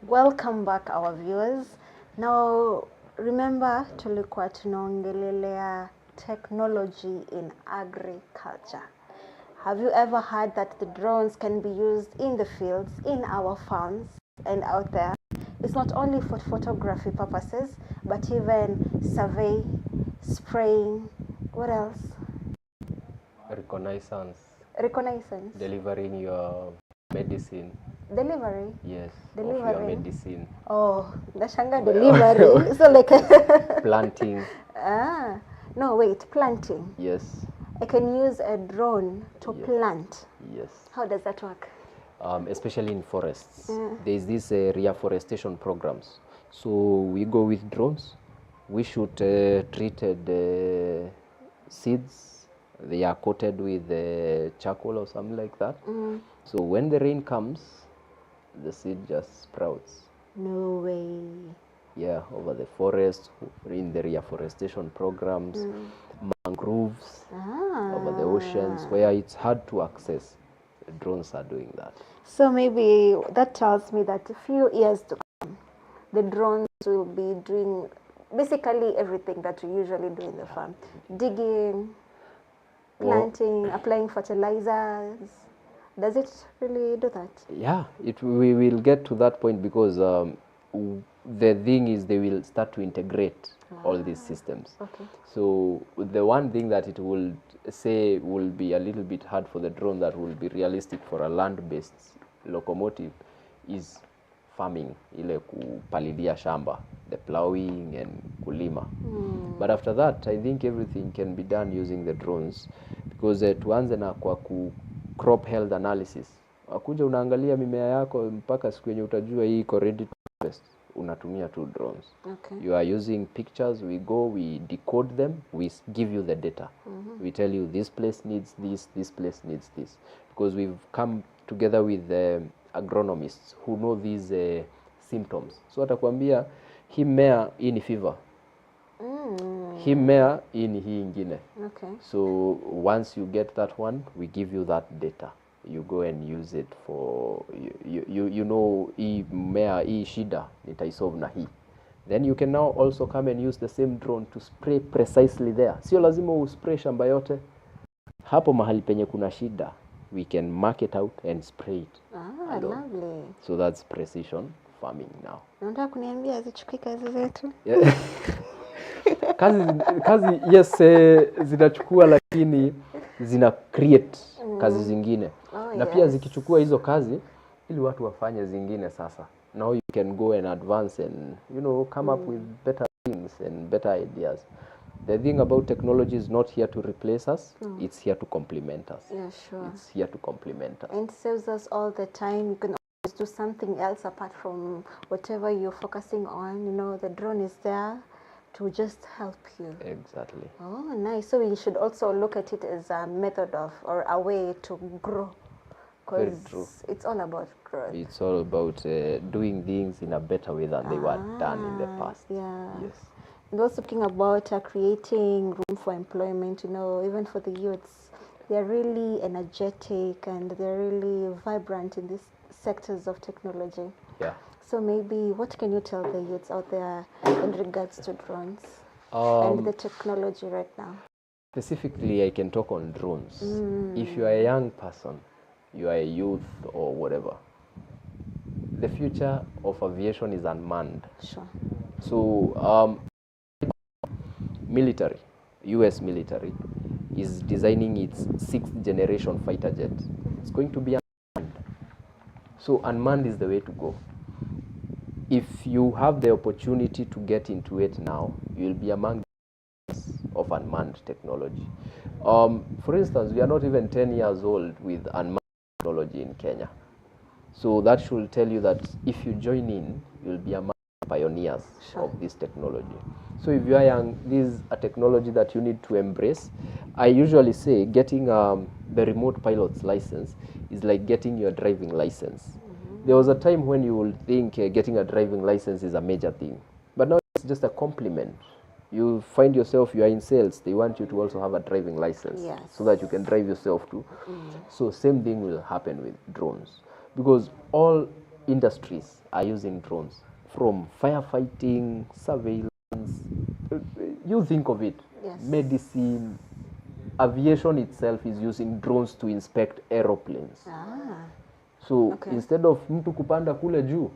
Welcome back our viewers. Now remember tulikuwa tunaongelelea technology in agriculture. Have you ever heard that the drones can be used in the fields, in our farms and out there? It's not only for photography purposes, but even survey, spraying, what else?
Reconnaissance.
Reconnaissance.
Delivering your medicine.
Delivery?
Yes.
Delivering.
Of your medicine.
Oh, the shanga delivery. So like
planting.
No, wait, planting.
Yes.
I can use a drone to plant.
Yes.
How does that work?
especially in forests. There's this reforestation programs. So we go with drones. We shoot treated seeds. They are coated with charcoal or something like that. So when the rain comes, the seed just sprouts.
No way.
Yeah, over the forest, in the reforestation programs, mangroves, over the oceans, where it's hard to access. The drones are doing that.
So maybe that tells me that a few years to come, the drones will be doing basically everything that we usually do in the farm. Digging, planting, applying fertilizers. Does it really do that?
Yeah, we will get to that point because the thing is they will start to integrate all these systems.
Okay.
So the one thing that it will say will be a little bit hard for the drone that will be realistic for a land-based locomotive is farming, ile kupalilia shamba, the plowing and kulima. But after that, I think everything can be done using the drones because tuanze na kwa crop health analysis. Wakuja unaangalia mimea yako mpaka siku yenye utajua hii iko ready to harvest, unatumia tu drones.
Okay.
You are using pictures, we go, we decode them, we give you the data. We tell you this place needs this place needs this. Because we've come together with agronomists who know these symptoms. So atakwambia hii mmea hii ni fever. Hii mmea hii ni hii ingine.
Okay.
So once you get that one, we give you that data. You go and use it for you know hii mmea hii shida nitaisolve na hii. Then you can now also come and use the same drone to spray precisely there. Sio lazima uspray shamba yote. Hapo mahali penye kuna shida, we can mark it out and spray it.
Lovely.
So that's precision farming now.
Unataka kuniambia zichukui kazi zetu?
Yeah. kazi yes, zinachukua lakini zina create kazi zingine. Na pia zikichukua hizo kazi ili watu wafanye zingine sasa. Now you can go and advance and come up with better things and better ideas. The thing about technology is not here to replace us, it's here to complement us.
Yeah, sure.
It's here to complement us.
And it saves us all the time. You can always do something else apart from whatever you're focusing on. The drone is there to just help you.
Exactly.
Oh, nice. So we should also look at it as a method of, or a way to grow. Because it's all about growth.
It's all about doing things in a better way than they were done in the past.
Yeah.
Yes.
And also talking about creating room for employment, even for the youths, they're really energetic and they're really vibrant in these sectors of technology.
Yeah.
So maybe what can you tell the youths out there in regards to drones and the technology right now?
Specifically, I can talk on drones. If you are a young person, you are a youth or whatever, the future of aviation is unmanned.
Sure.
So military, US military, is designing its 6th generation fighter jet. It's going to be unmanned. So unmanned is the way to go. If you have the opportunity to get into it now, you will be among the of unmanned technology. For instance, we are not even 10 years old with unmanned technology in Kenya. So that should tell you that if you join in, you'll be among the pioneers of this technology. So if you are young, this is a technology that you need to embrace. I usually say getting the remote pilot's license is like getting your driving license. There was a time when you would think getting a driving license is a major thing. But now it's just a compliment. You find yourself, you are in sales, they want you to also have a driving license so that you can drive yourself too. So same thing will happen with drones. Because all industries are using drones. From firefighting, surveillance, you think of it, medicine, aviation itself is using drones to inspect aeroplanes. So instead of mtu kupanda kule juu,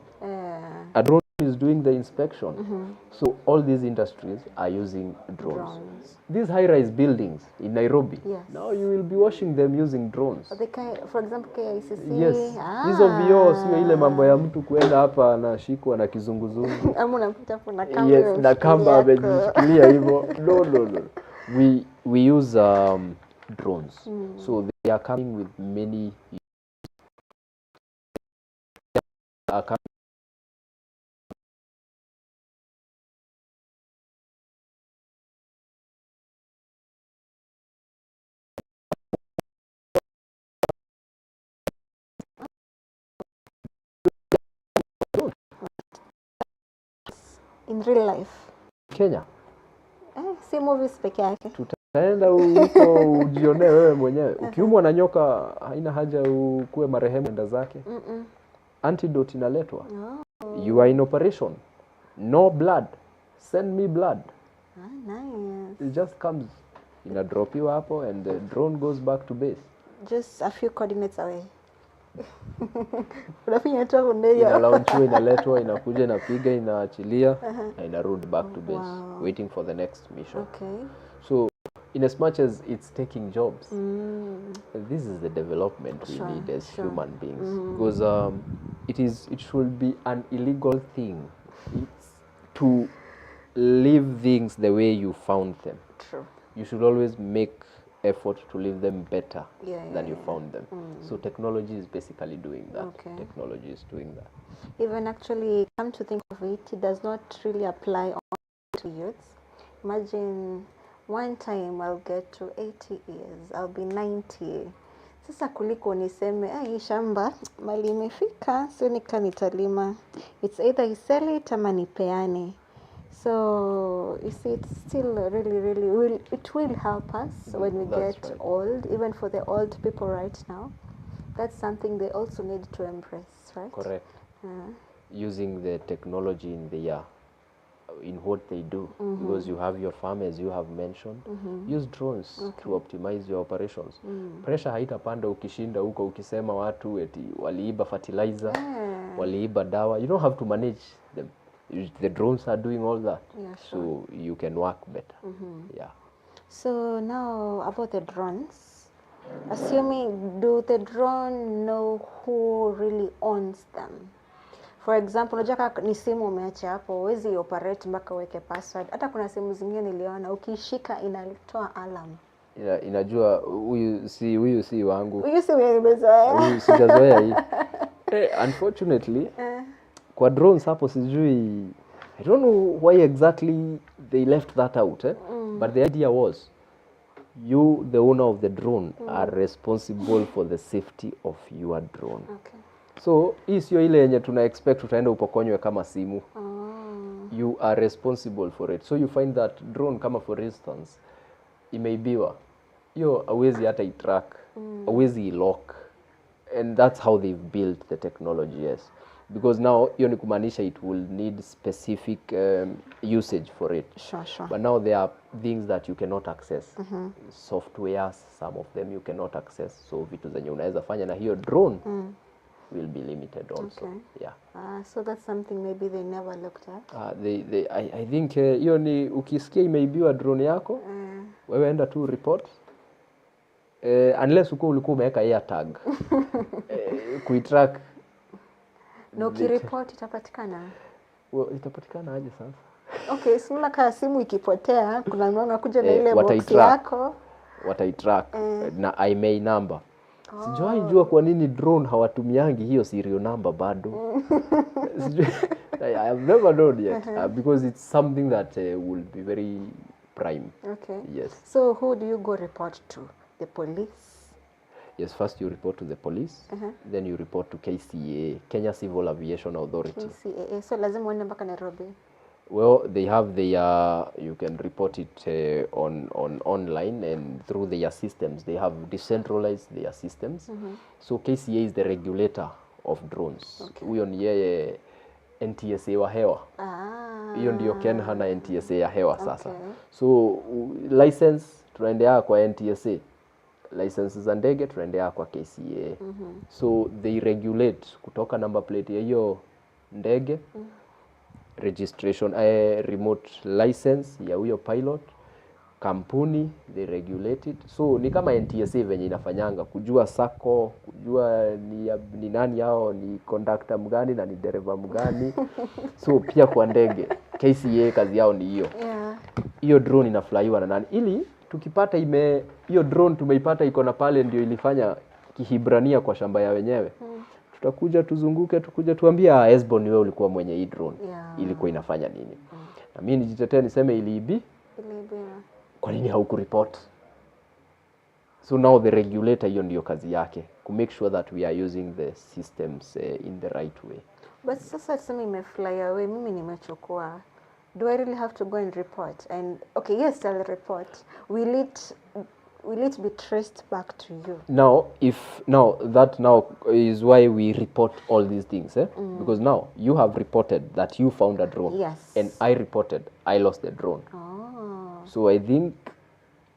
a drone is doing the inspection. So all these industries are using drones. These high-rise buildings in Nairobi, now you will be watching them using drones.
For example, KICC.
Yes. Hizo vioo sio ile mambo ya mtu kuenda hapa anashikwa na kizunguzungu.
Ama unapita hapo na kamba.
Yes, na kamba amejishikilia hivyo. No. We use drones. So they are coming with many
In real life
Kenya.
Si movies peke yake.
Tutaenda huko ujionee wewe mwenyewe. Ukiumwa na nyoka haina haja ukue marehemu enda zake. Antidote inaletwa. You are in operation. No blood. Send me blood.
Nice.
It just comes. Inadropiwa hapo and the drone goes back to base.
Just a few coordinates away. Unafinya tu ndio.
Inalaunchiwa, inaletwa, inakuja, inapiga, inaachilia na inarudi back to base, waiting for the next mission.
Okay.
So in as much as it's taking jobs, this is the development we need as human beings. Because it should be an illegal thing. It's to leave things the way you found them.
True.
You should always make effort to leave them better than you found them. So technology is basically doing that. Technology is doing that.
Even actually, come to think of it, it does not really apply to youths. Imagine one time I'll get to 80 years, I'll be 90. Sasa kuliko niseme, hii shamba mali imefika, sio nitalima. It's either you sell it ama nipeane. So you see, it's still really it will help us when we get old, even for the old people right now. That's something they also need to embrace, right?
Correct. Using the technology in what they do, because you have your farm, as you have mentioned. Use drones to optimize your operations. Pressure haitapanda ukishinda huko ukisema watu eti waliiba fertilizer, waliiba dawa. You don't have to manage them. The drones are doing all that, so you can work better.
So now about the drones, assuming, do the drone know who really owns them? For example, unajua ni simu umeacha hapo, huwezi operate mpaka uweke password. Hata kuna simu zingine niliona ukishika inatoa alarm.
Inajua huyu si wangu.
Huyu si wewe umezoea.
Huyu sijazoea hii. Unfortunately, kwa drones hapo sijui, I don't know why exactly they left that out, but the idea was you, the owner of the drone, are responsible for the safety of your drone. So hii sio ile yenye tuna expect utaenda upokonywe kama simu. You are responsible for it. So you find that drone, kama for instance, imeibiwa, hiyo hauwezi hata i-track, hauwezi i-lock. And that's how they've built the technology, yes. Because now hiyo ni kumaanisha it will need specific usage for it.
Sure.
But now there are things that you cannot access. Softwares, some of them you cannot access. So vitu zenye unaweza fanya na hiyo drone will be limited also.
So that's something maybe they never looked at.
I think hiyo ni ukisikia imeibiwa drone yako, wewe enda tu report. Unless ulikuwa umeweka air tag. Kuitrack.
No, ukireport itapatikana.
Itapatikana aje sasa?
Okay, sima kama simu ikipotea, kuna mwana kuja na ile box yako.
Wataitrack na IMEI number. Sijui jua kwa nini drone hawatumiangi hiyo serial number bado. I have never known yet, because it's something that will be very prime. Yes.
So who do you go report to? The police?
Yes, first you report to the police, then you report to KCAA, Kenya Civil Aviation Authority.
KCAA. So lazima uende mpaka Nairobi?
Well, they have their, you can report it on online and through their systems. They have decentralized their systems. So KCAA is the regulator of drones. Huyo ni yeye NTSA wa hewa. Hiyo ndio Kenya na NTSA ya hewa sasa. So license tunaendea kwa NTSA. Licenses za ndege tunaendea kwa KCAA. So they regulate kutoka number plate ya hiyo ndege, registration, remote license ya huyo pilot, kampuni, they regulate it. So ni kama NTSA venye inafanyanga, kujua sako, kujua ni nani yao, ni conductor mgani na ni dereva mgani. So pia kwa ndege, KCAA kazi yao ni hiyo. Hiyo drone inaflyiwa na nani? Ili tukipata hiyo drone tumeipata iko na pale ndio ilifanya Kihibrania kwa shamba ya wenyewe. tutakuja tuzunguke, tukuje tuambia Esbo ni wewe ulikuwa mwenye hii drone.
Yeah.
Ilikuwa inafanya nini? Na mimi nijitetee niseme iliibiwa. Kwa nini haukureport? So now the regulator, hiyo ndio kazi yake, to make sure that we are using the systems in the right way.
But sasa tuseme imefly away, mimi nimechukua. Do I really have to go and report? And okay, yes, I'll report. Will it be traced back to you?
Now, that is why we report all these things, because now you have reported that you found a drone.
Yes.
And I reported I lost the drone.
Oh.
So I think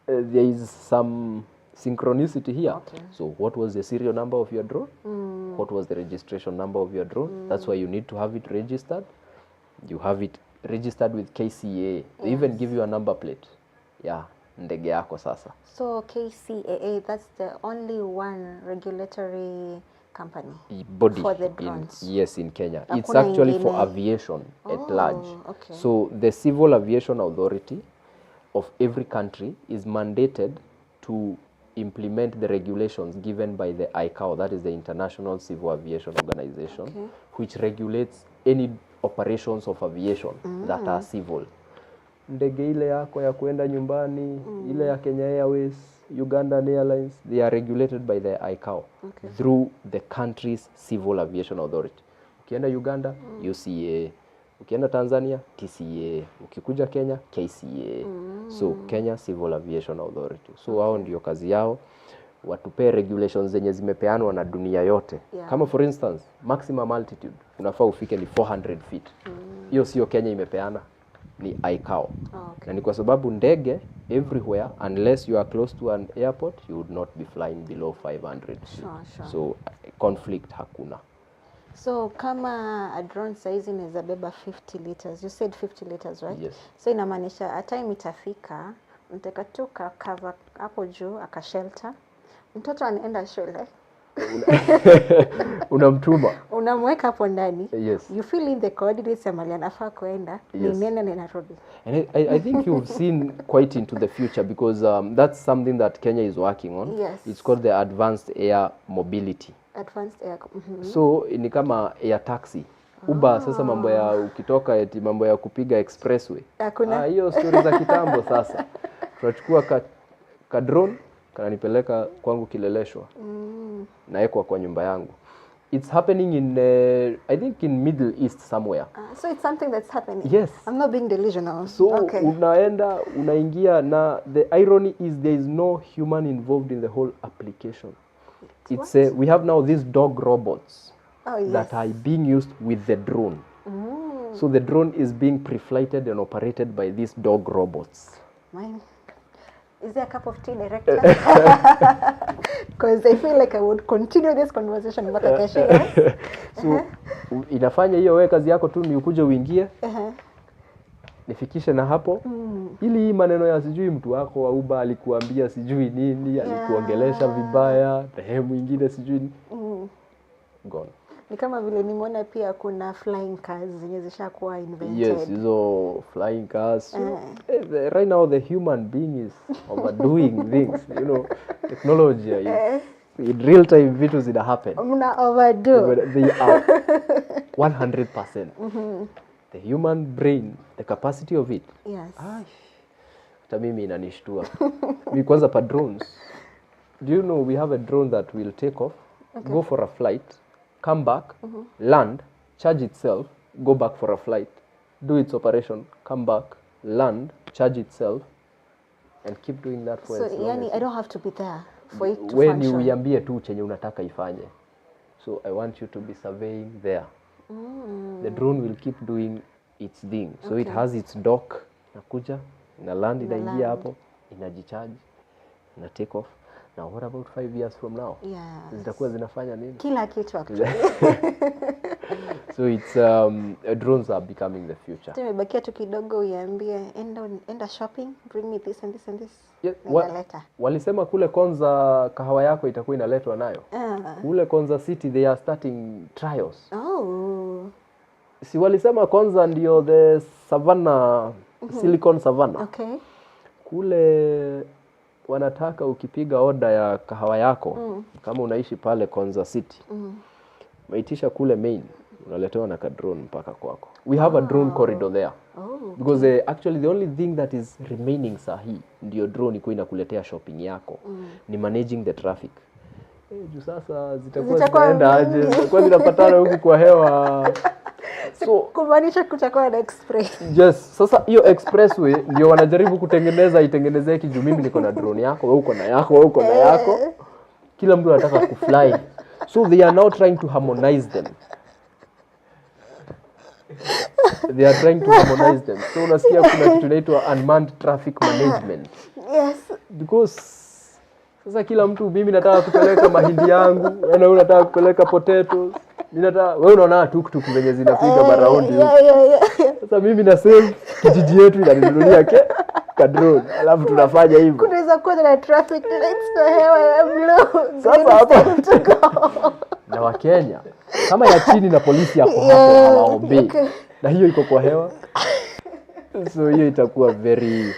there is some synchronicity here.
Okay.
So what was the serial number of your drone? What was the registration number of your drone? That's why you need to have it registered. You have it registered with KCA. They even give you a number plate. Yeah, ndege yako sasa.
So KCAA, that's the only one regulatory company
body
for the drones.
In Kenya.
Hakuna
It's actually
ingine.
for aviation at large.
Okay.
So the Civil Aviation Authority of every country is mandated to implement the regulations given by the ICAO, that is the International Civil Aviation Organization, which regulates any operations of aviation that are civil. Ndege ile yako ya kwenda nyumbani, ile ya Kenya Airways, Ugandan Airlines, they are regulated by the ICAO through the country's Civil Aviation Authority. Ukienda Uganda, UCA. Ukienda Tanzania, TCA. Ukikuja Kenya, KCA. So Kenya Civil Aviation Authority. So hao ndio kazi yao, watupe regulations zenye zimepeanwa na dunia yote. Kama for instance, maximum altitude unafaa ufike ni 400 feet. Hiyo sio Kenya imepeana, ni ICAO. Na ni kwa sababu ndege everywhere, unless you are close to an airport, you would not be flying below 500 feet.
Sure.
So conflict hakuna.
So kama a drone size inaweza beba 50 liters. You said 50 liters, right?
Yes.
So inamaanisha a time itafika, mtaka tu cover hapo juu aka shelter. Mtoto anaenda shule.
Unamtuma.
Unamweka hapo ndani.
Yes.
You fill in the coordinates ya mahali anafaa kwenda, ni nenda na narudi.
And I think you've seen quite into the future, because that's something that Kenya is working on.
Yes.
It's called the Advanced Air Mobility.
Advanced air.
So ni kama air taxi. Uber sasa mambo ya ukitoka eti mambo ya kupiga expressway.
Hakuna.
Hiyo story za kitambo sasa. Tunachukua ka drone kananipeleka kwangu Kileleshwa. Naekwa kwa nyumba yangu. It's happening in I think in Middle East somewhere.
So it's something that's happening.
Yes.
I'm not being delusional.
So unaingia na the irony is there is no human involved in the whole application. It's we have now these dog robots that are being used with the drone. So the drone is being pre-flighted and operated by these dog robots.
Mine. Is there a cup of tea, director? Because I feel like I would continue this conversation mpaka kesho.
So inafanya hiyo wewe kazi yako tu ni ukuje uingie. Nifikishe na hapo. Ili hii maneno ya sijui mtu wako wa Uber alikuambia sijui nini, alikuongelesha vibaya, sehemu nyingine sijui gone.
Ni kama vile nimeona pia kuna flying cars zenye zishakuwa invented.
Yes, hizo flying cars. Right now the human being is overdoing things, technology in real time vitu zina happen.
Mna overdo.
They are 100%. The human brain, the capacity of it.
Yes.
Hata mimi inanishtua. Mimi kwanza pa drones. Do you know we have a drone that will take off, go for a flight, come back, land, charge itself, go back for a flight, do its operation, come back, land, charge itself, and keep doing that for as long as
I don't have to be there for it to
when
function.
you iambie tu chenye unataka ifanye. So I want you to be surveying there. The drone will keep doing its thing. So it has its dock, inakuja, ina land, inaingia hapo, inajicharge, ina take off. Now what about 5 years from now? Zitakuwa zinafanya nini?
Kila kitu actually.
So it's drones are becoming the future.
Tumebakia tu kidogo uiambie enda shopping, bring me this and this and this.
Walisema kule Konza kahawa yako itakuwa inaletwa nayo. Kule Konza City they are starting trials. Si walisema Konza ndio the Savannah, Silicon Savannah. Kule wanataka ukipiga order ya kahawa yako kama unaishi pale Konza City. Maitisha kule main, unaletewa na ka drone mpaka kwako. We have a drone corridor there.
Okay.
Because actually the only thing that is remaining sahi ndio drone iko inakuletea shopping yako. Ni managing the traffic. Juu sasa zitakuwa zinaenda aje? Zitakuwa zinapatana huku kwa hewa.
So kumaanisha kutakuwa na express.
Yes, sasa hiyo expressway ndio wanajaribu kutengeneza itengenezeke juu mimi niko na drone yako, wewe uko na yako, wewe uko na yako. Kila mtu anataka kufly. So they are now trying to harmonize them. They are trying to harmonize them. So unasikia kuna kitu inaitwa unmanned traffic management.
Yes.
Because sasa kila mtu, mimi nataka kupeleka mahindi yangu, wewe unataka kupeleka potatoes. Wewe unaona tuk-tuk zenye zinapiga maraundi. Sasa mimi na save kijiji yetu inaninunulia ka drone. Alafu tunafanya hivyo.
Kunaweza kuwa na traffic lights na hewa ya blue.
Sasa hapa na Wakenya kama ya chini na polisi yako hapo hawaombi. Okay. Na hiyo iko kwa hewa. So hiyo itakuwa very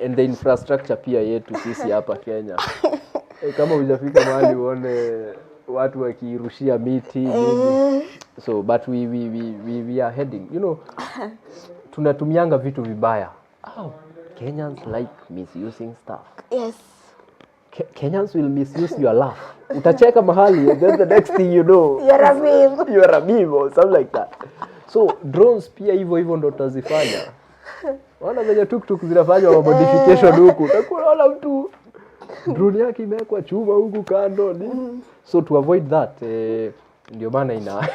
and the infrastructure pia yetu sisi hapa Kenya. Kama hujafika mahali uone watu wakirushia miti so but we are heading, you know, tunatumianga vitu vibaya. Kenyans like misusing stuff.
Yes.
Kenyans will misuse your laugh. Utacheka mahali and then the next thing you know
you're a meme
or something like that. So drones pia hivyo ndo tutazifanya. Wana venye tuk-tuk zinafanya modification huku. Utakuwa mtu drone yake imewekwa chuma huku kando ni. So to avoid that ndio maana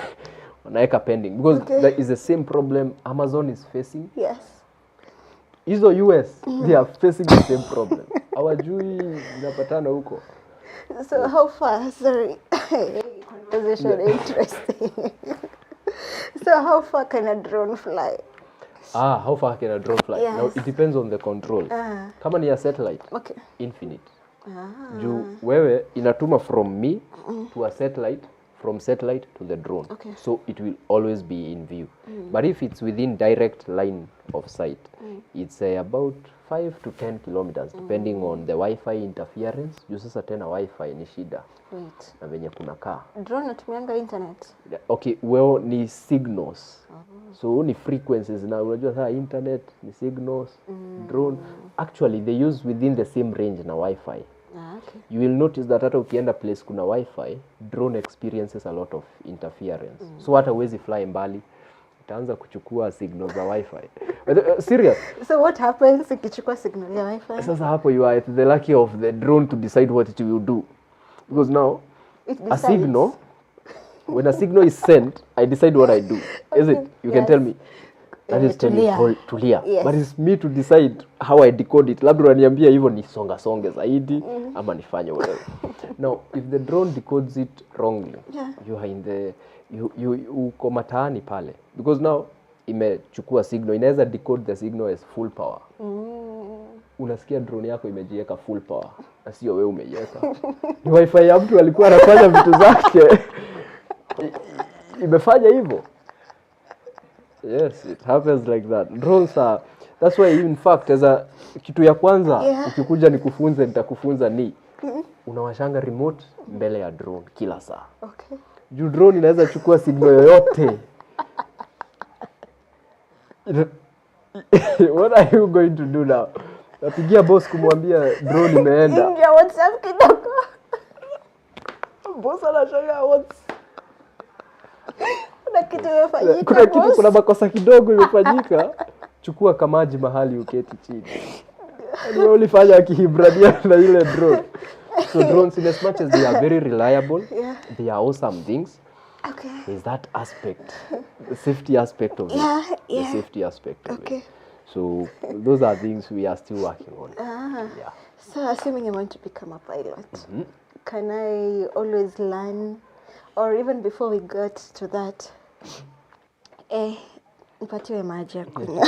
wanaweka pending because that is the same problem Amazon is facing.
Yes.
Hizo US they are facing the same problem. Hawajui zinapatana huko.
So how far, sorry, conversation interesting. So how far can a drone fly?
How far can a drone fly? Yes. Now it depends on the control. Kama ni a satellite, okay, infinite. Juu wewe inatuma from me to a satellite, from satellite to the drone. Okay. So it will always be in view. But if it's within direct line of sight, it's about 5 to 10 kilometers depending on the Wi-Fi interference. Juu sasa tena Wi-Fi ni shida.
Right.
Na venye kuna kaa.
Drone natumianga internet.
Okay, well ni signals. So ni frequencies na unajua sasa internet ni signals, drone. Actually they use within the same range na Wi-Fi.
Okay.
You will notice that hata ukienda place kuna Wi-Fi, drone experiences a lot of interference. So hata huwezi fly mbali, itaanza kuchukua signals za Wi-Fi. Serious?
So what happens ikichukua signal ya Wi-Fi?
Sasa hapo you are at the lucky of the drone to decide what it will do. Because now a signal, when a signal is sent, I decide what I do. Is it? You can tell me. That is telling tulia. Yes. But it's me to decide how I decode it. Labda unaniambia hivyo ni songe zaidi ama nifanye whatever. Now, if the drone decodes it wrongly, you are in the uko mataani pale. Because now imechukua signal, inaweza decode the signal as full power. Unasikia drone yako imejiweka full power. Na sio wewe umeiweka. Ni Wi-Fi ya mtu alikuwa anafanya vitu zake. Imefanya hivyo. Yes, it happens like that. Drones are, that's why in fact as a kitu ya kwanza ukikuja nikufunze nitakufunza ni unawashanga remote mbele ya drone kila saa.
Okay.
Juu drone inaweza chukua signal yoyote. What are you going to do now? Napigia boss kumwambia drone imeenda.
Ingia WhatsApp kidogo.
Boss anashangaa
kuna kitu
kuna makosa kidogo imefanyika. Chukua kamaji mahali uketi chini. Ni ulifanya akihibrania na ile drone. So drones, in as much as they are very reliable, they are awesome things.
Okay.
There's that aspect, the safety aspect of it. The safety aspect of it. So those are things we are still working on. Yeah.
So assuming I want to become a pilot, can I always learn, or even before we got to that, nipatiwe maji ya kunywa.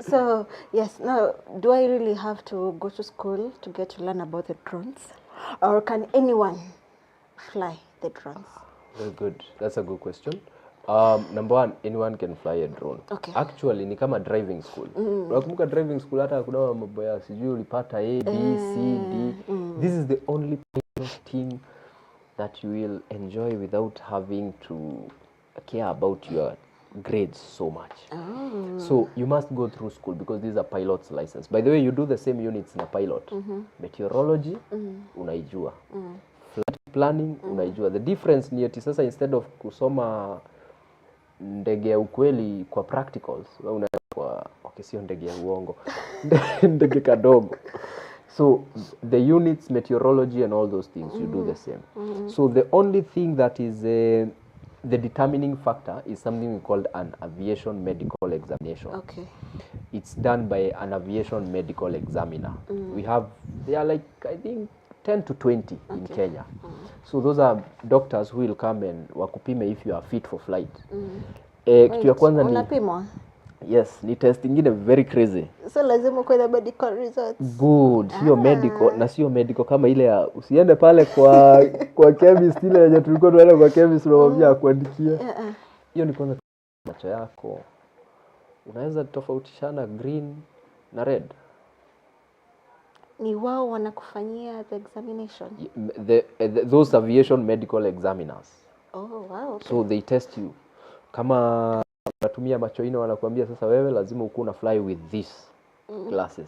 So yes, now do I really have to go to school to get to learn about the drones, or can anyone fly the drones?
Very good. That's a good question. Number one, anyone can fly a drone.
Okay.
Actually, ni kama driving school. Unakumbuka driving school hata kuna mambo ya sijui ulipata A, B, C, D. This is the only thing that you will enjoy without having to care about your grades so much. So you must go through school because these are pilot's license. By the way, you do the same units in a pilot. Meteorology, unaijua. Flight planning, unaijua. The difference ni eti sasa instead of kusoma ndege ya ukweli kwa practicals, unaenda kwa sio ndege ya uongo. Ndege kadogo. So the units, meteorology and all those things, you do the same. So the only thing that is the determining factor is something we call an aviation medical examination.
Okay.
It's done by an aviation medical examiner. They are like, I think, 10 to 20 in Kenya. So those are doctors who will come and wakupime if you are fit for flight. Kitu ya kwanza ni
unapimwa?
Yes, ni test ingine very crazy.
So lazima uwe na medical results.
Good. Sio medical na sio medical kama ile ya usiende pale kwa chemist ile yenye tulikuwa tunaenda kwa chemist unamwambia akuandikie. Hiyo ni kwanza macho yako. Unaweza tofautishana green na red.
Ni wao wanakufanyia the examination.
Those aviation medical examiners.
Oh, wow. Okay.
So they test you. Kama unatumia macho ino wanakuambia sasa wewe lazima ukue na fly with this glasses.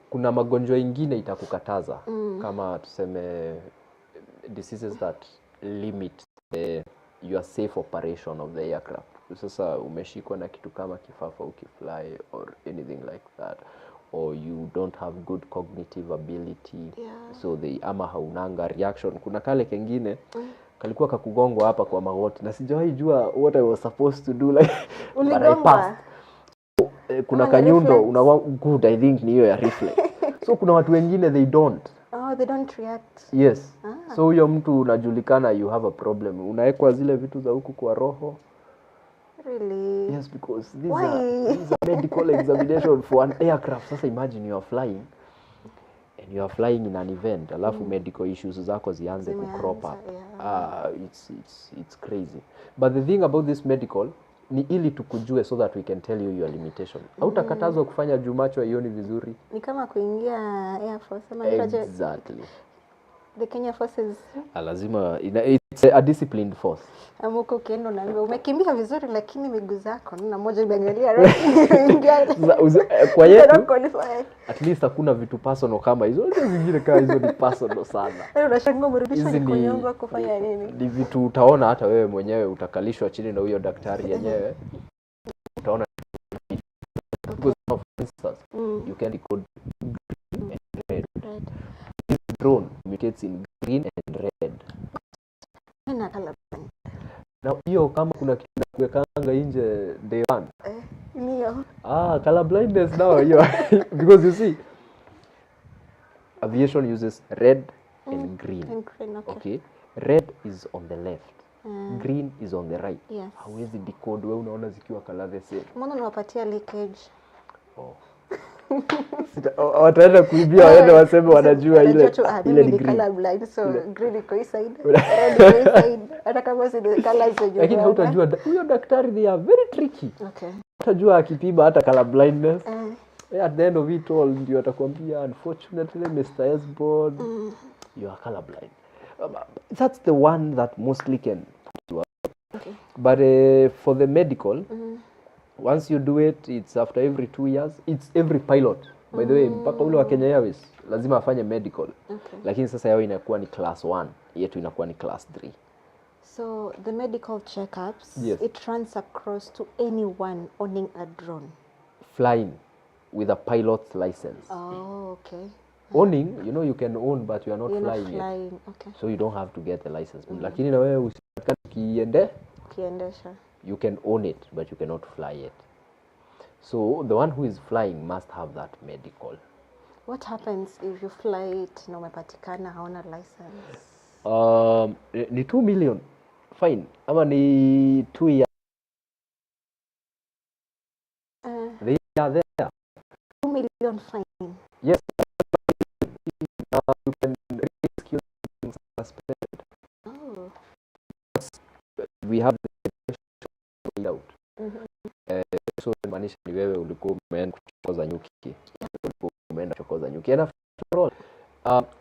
Kuna magonjwa ingine itakukataza kama tuseme diseases that limit your safe operation of the aircraft. Sasa umeshikwa na kitu kama kifafa ukifly or anything like that, or you don't have good cognitive ability, so ama haunanga reaction. Kuna kale kengine kalikuwa kakugongwa hapa kwa magoti na sijawahi jua what I was supposed to do, like but I passed. Kuna kanyundo unakuwa good, I think ni hiyo ya reflex. So kuna watu wengine they don't
react.
Yes. So huyo mtu unajulikana you have a problem. Unaekwa zile vitu za huku kwa roho.
Really?
Yes, because these are medical examination for an aircraft. Sasa imagine you are flying and you are flying in an event, alafu medical issues zako zianze ku crop up. It's crazy. But the thing about this medical ni ili tukujue so that we can tell you your limitation. Hautakatazwa kufanya jumacho hioni vizuri.
Ni kama kuingia Air Force ama
exactly.
The Kenya Forces.
Lazima it's a disciplined force.
Amuko ukienda unaambiwa umekimbia vizuri lakini miguu zako na moja imeangalia
kwa yetu at least hakuna vitu personal kama hizo. Zingine kama hizo ni personal sana.
Unashangaa mrudisho ni kunyongwa kufanya nini?
Ni vitu utaona hata wewe mwenyewe utakalishwa chini na huyo daktari yenyewe. Utaona for instance, you can decode green and red. Drone communicates in green and red.
Na color.
Na hiyo kama kuna kitu kuwekanga nje day one.
Ndio.
Color blindness now hiyo because you see aviation uses red and green.
And green,
okay. Red is on the left. Green is on the right.
Yes.
Hawezi decode wewe unaona zikiwa color the same.
Mbona unawapatia leakage?
Wataenda kuibia waende waseme wanajua ile ni
color blind, so green iko side, red iko side. Hata kama si colors zenyewe.
Lakini hautajua huyo daktari, they are very tricky.
Okay.
Utajua akipima hata color blindness. At the end of it all ndio atakwambia unfortunately Mr. Esbon, you are color blind. That's the one that mostly can put you out.
Okay.
But for the medical, once you do it, it's after every 2 years. It's every pilot. By the way, mpaka ule wa Kenya Airways lazima afanye medical.
Okay.
Lakini sasa yao inakuwa ni class 1, yetu inakuwa ni class 3.
So the medical checkups,
yes,
it runs across to anyone owning a drone.
Flying with a pilot's license.
Oh, okay.
Owning, you know, you can own but you are not flying
yet.
Okay. So you don't have to get the license. Lakini na wewe
ukiendesha,
you can own it but you cannot fly it. So the one who is flying must have that medical.
What happens if you fly it na umepatikana hauna license?
Ni 2 million fine ama ni 2 years. They are there.
2 million fine.
Yes. You can risk your suspended.
Oh.
We have the out. So maanisha ni wewe ulikuwa umeenda kuchokoza nyuki. Ulikuwa umeenda kuchokoza nyuki. And after all,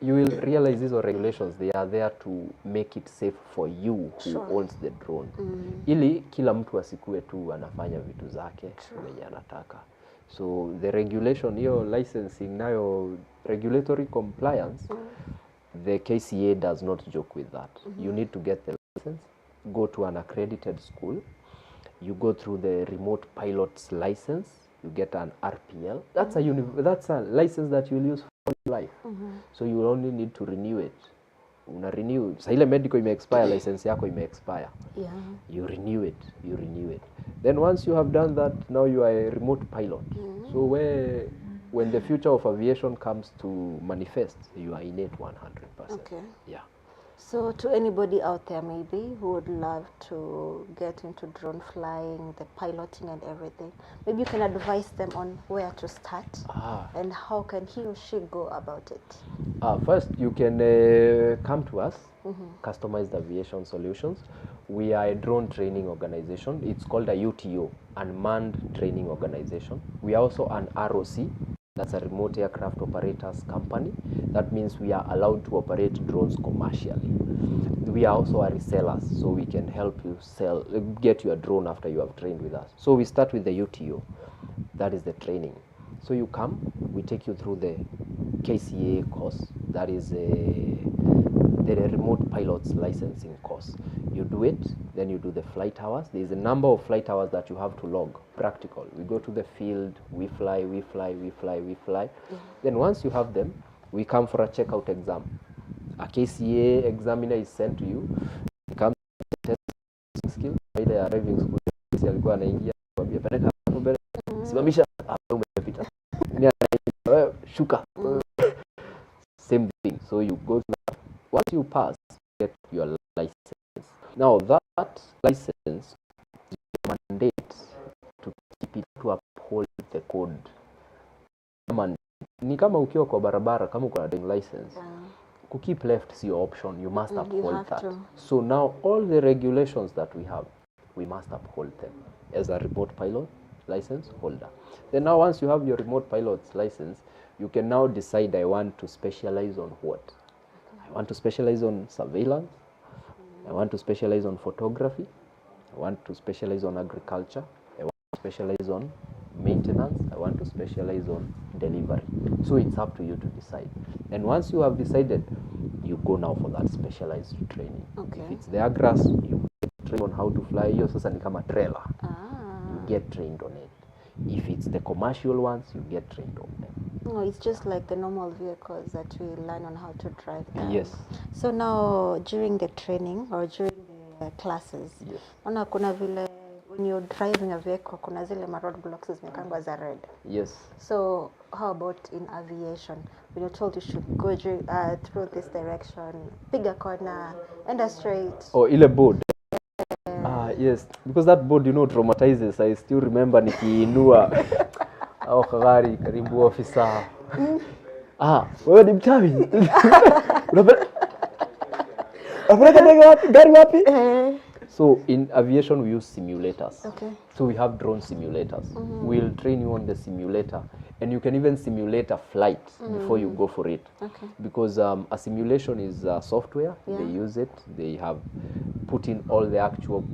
You will realize these are regulations. They are there to make it safe for you who owns the drone. Ili kila mtu asikue tu anafanya vitu zake venye anataka. So the regulation, hiyo licensing nayo regulatory compliance, the KCA does not joke with that. You need to get the license, go to an accredited school, you go through the remote pilot's license, you get an RPL. That's that's a license that you'll use for life. So you only need to renew it. Una renew. Sa ile medical ime expire, license yako ime expire.
Yeah.
You renew it. Then once you have done that, now you are a remote pilot. So when the future of aviation comes to manifest, you are in it 100%.
Okay.
Yeah.
So to anybody out there maybe who would love to get into drone flying, the piloting and everything, maybe you can advise them on where to start and how can he or she go about it?
First, you can come to us, Customized Aviation Solutions. We are a drone training organization. It's called a UTO, Unmanned Training Organization. We are also an ROC. That's a remote aircraft operators company. That means we are allowed to operate drones commercially. We are also a reseller, so we can help you get your drone after you have trained with us. So we start with the UTO. That is the training. So you come, we take you through the KCA course. That is the remote pilot's licensing course. You do it, then you do the flight hours. There is a number of flight hours that you have to log. Practical. We go to the field, we fly. Then once you have them, we come for a checkout exam. A KCA examiner is sent to you. You come to test skill. Either arriving school, alikuwa anaingia kwambia peleka hapo mbele. Simamisha hapo umepita. Shuka. Same thing. So you go to that. Once you pass, you get your license. Now that license is mandate to keep it to uphold the code. Ni kama ukiwa kwa barabara, kama uko na driving license, to keep left is your option. You must uphold that. So now all the regulations that we have, we must uphold them as a remote pilot license holder. Then now once you have your remote pilot's license, you can now decide, I want to specialize on what? I want to specialize on surveillance. I want to specialize on photography. I want to specialize on agriculture. I want to specialize on maintenance. I want to specialize on delivery. So it's up to you to decide. And once you have decided, you go now for that specialized training.
Okay.
If it's the agras, you get trained on how to fly. Hiyo sasa ni kama trailer. You get trained on it. If it's the commercial ones, you get trained on them.
No, it's just like the normal vehicles that we learn on how to drive them.
Yes.
So now during the training or during the classes,
Yes.
Ona kuna vile when you're driving a vehicle, kuna zile roadblocks zimekangwa za red.
Yes.
So how about in aviation? When you're told you should go through this direction, pick a corner, enda straight.
Oh, ile board. Yes, because that board, traumatizes. I still remember nikiinua au gari karibu ofisa. Wewe ni mchawi. Unapeleka gari wapi? So in aviation we use simulators.
Okay.
So we have drone simulators. We'll train you on the simulator, and you can even simulate a flight before you go for it.
Okay.
Because a simulation is software.
Yeah.
They use it. They have put in all the actual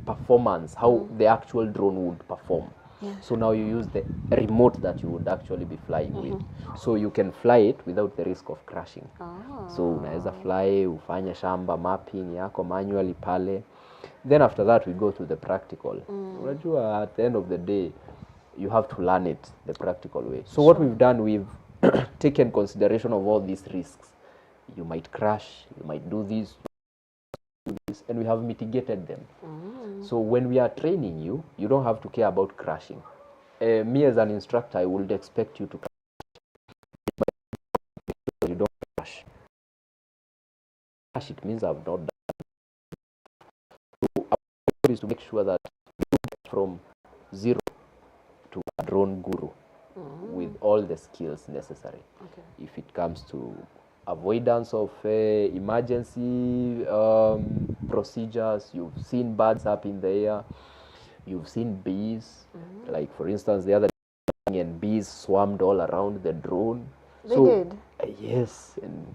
performance, how the actual drone would perform.
Yeah.
So now you use the remote that you would actually be flying with. So you can fly it without the risk of crashing. So unaweza fly, ufanye shamba mapping yako manually pale. Then after that we go to the practical. Unajua at the end of the day you have to learn it the practical way. So what we've done, we've taken consideration of all these risks. You might crash, you might do this, and we have mitigated them. So when we are training you, you don't have to care about crashing. Me as an instructor, I would expect you to crash. You don't crash. Crash, it means I've not done. So our goal is to make sure that you get from zero to a drone guru with all the skills necessary.
Okay.
If it comes to avoidance of emergency procedures, you've seen birds up in the air, you've seen bees, like for instance the other day, and bees swarmed all around the drone.
They did?
Yes, and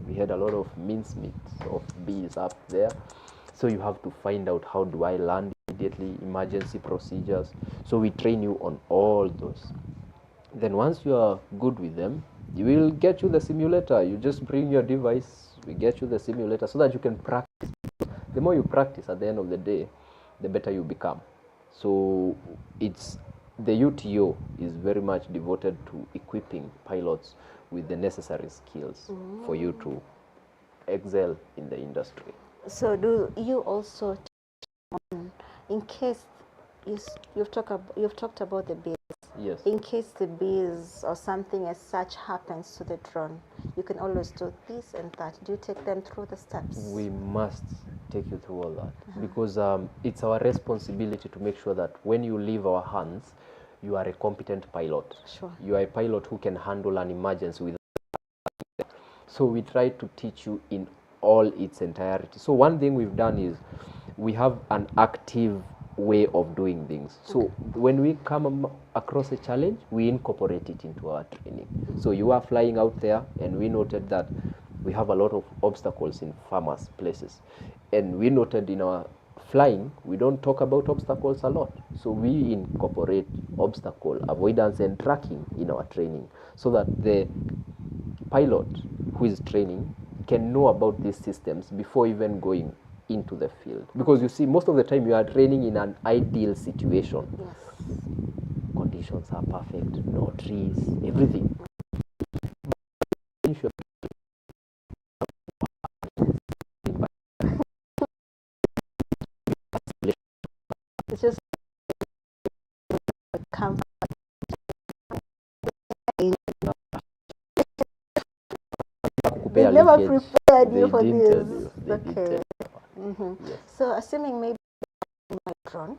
we had a lot of mincemeat of bees up there. So you have to find out, how do I land immediately, emergency procedures. So we train you on all those. Then once you are good with them, we will get you the simulator. You just bring your device, we get you the simulator so that you can practice. The more you practice, at the end of the day, the better you become. So it's the UTO is very much devoted to equipping pilots with the necessary skills for you to excel in the industry.
So do you also, in case you've talked about the bees,
Yes.
in case the bees or something as such happens to the drone, you can always do this and that. Do you take them through the steps?
We must take you through all that because it's our responsibility to make sure that when you leave our hands, you are a competent pilot.
Sure.
You are a pilot who can handle an emergency with. So we try to teach you in all its entirety. So one thing we've done is we have an active way of doing things. So when we come across a challenge, we incorporate it into our training. So you are flying out there, and we noted that we have a lot of obstacles in farmers' places. And we noted in our flying, we don't talk about obstacles a lot. So we incorporate obstacle avoidance and tracking in our training so that the pilot who is training can know about these systems before even going into the field. Because you see, most of the time you are training in an ideal situation.
Yes.
Conditions are perfect, no trees, everything.
It's just come. They never prepared you for this. Okay.
Yes.
So assuming maybe my drone,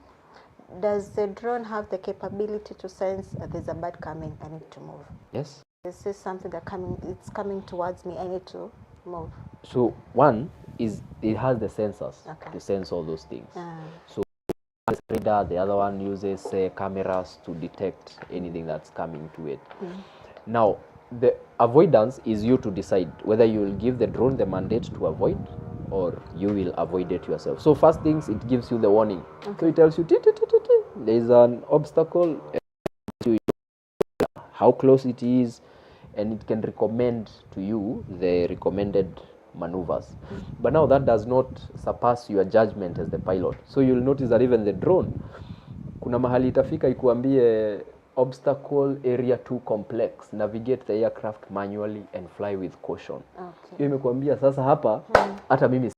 does the drone have the capability to sense there's a bird coming, I need to move?
Yes.
This is something that it's coming towards me, I need to move.
So one is it has the sensors
Okay.
to sense all those things.
Ah.
So radar, the other one uses cameras to detect anything that's coming to it. Now, the avoidance is you to decide whether you will give the drone the mandate to avoid or you will avoid it yourself. So first things, it gives you the warning. So it tells you, there is an obstacle, how close it is, and it can recommend to you the recommended maneuvers. But now that does not surpass your judgment as the pilot. So you'll notice that even the drone, kuna mahali itafika ikuambie obstacle area too complex, navigate the aircraft manually and fly with caution.
Okay.
Hiyo imekuambia sasa hapa hata mimi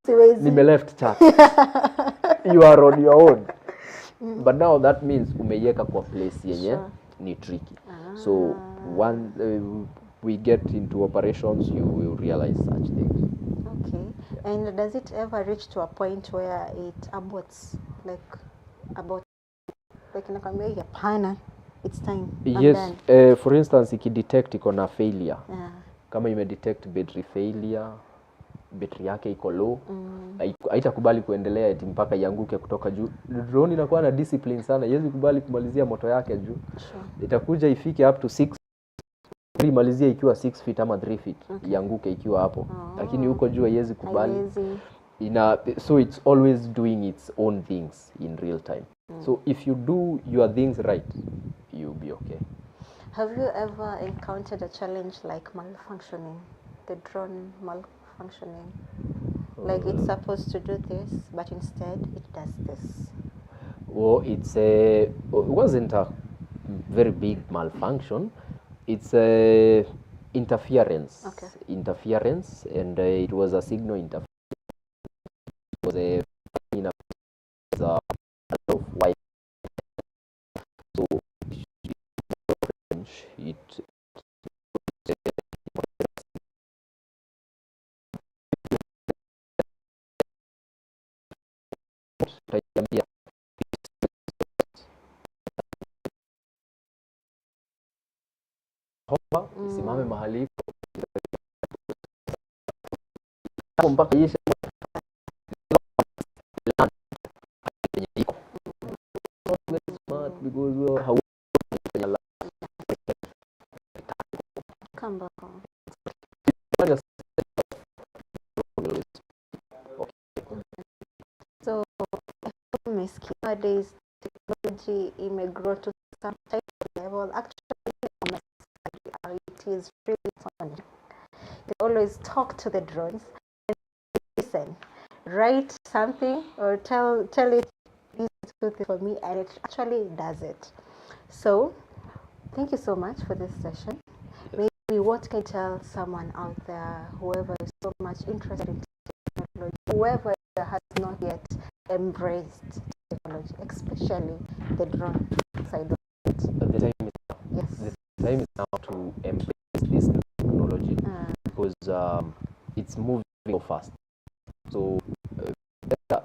Siwezi.
nime left chat. You are on your own. But now that means umeiweka kwa place yenye ni tricky. So when we get into operations, you will realize such things.
Okay. And does it ever reach to a point where it aborts, nakwambia hapana, it's time,
yes, for instance, ikidetect iko na failure. Kama imedetect battery failure, battery yake iko low, haitakubali kuendelea eti mpaka ianguke kutoka juu. Drone inakuwa na discipline sana, haiwezi kubali kumalizia moto yake juu. Itakuja ifike up to 6, imalizie ikiwa 6 feet ama 3 feet, ianguke ikiwa hapo. Lakini huko juu haiwezi kubali. So it's always doing its own things in real time. So if you do your things right, you'll be okay.
Have you ever encountered a challenge like malfunctioning, the drone malfunctioning? Like it's supposed to do this, but instead it does this.
Well, it wasn't a very big malfunction. It's a interference.
Okay.
Interference, and it was a signal interference. It was a of white. So it isimame mahali mpaka ishe because
Come back on. So nowadays technology may grow to some type of level. Actually, it is really fun. You always talk to the drones and listen, write something or tell it this is good for me, and it actually does it. So thank you so much for this session.
Yes.
Maybe what can tell someone out there, whoever is so much interested in technology, whoever has not yet embraced technology, especially the drone side of it.
The time is now.
Yes.
The time is now to embrace this new technology because it's moving so fast. So better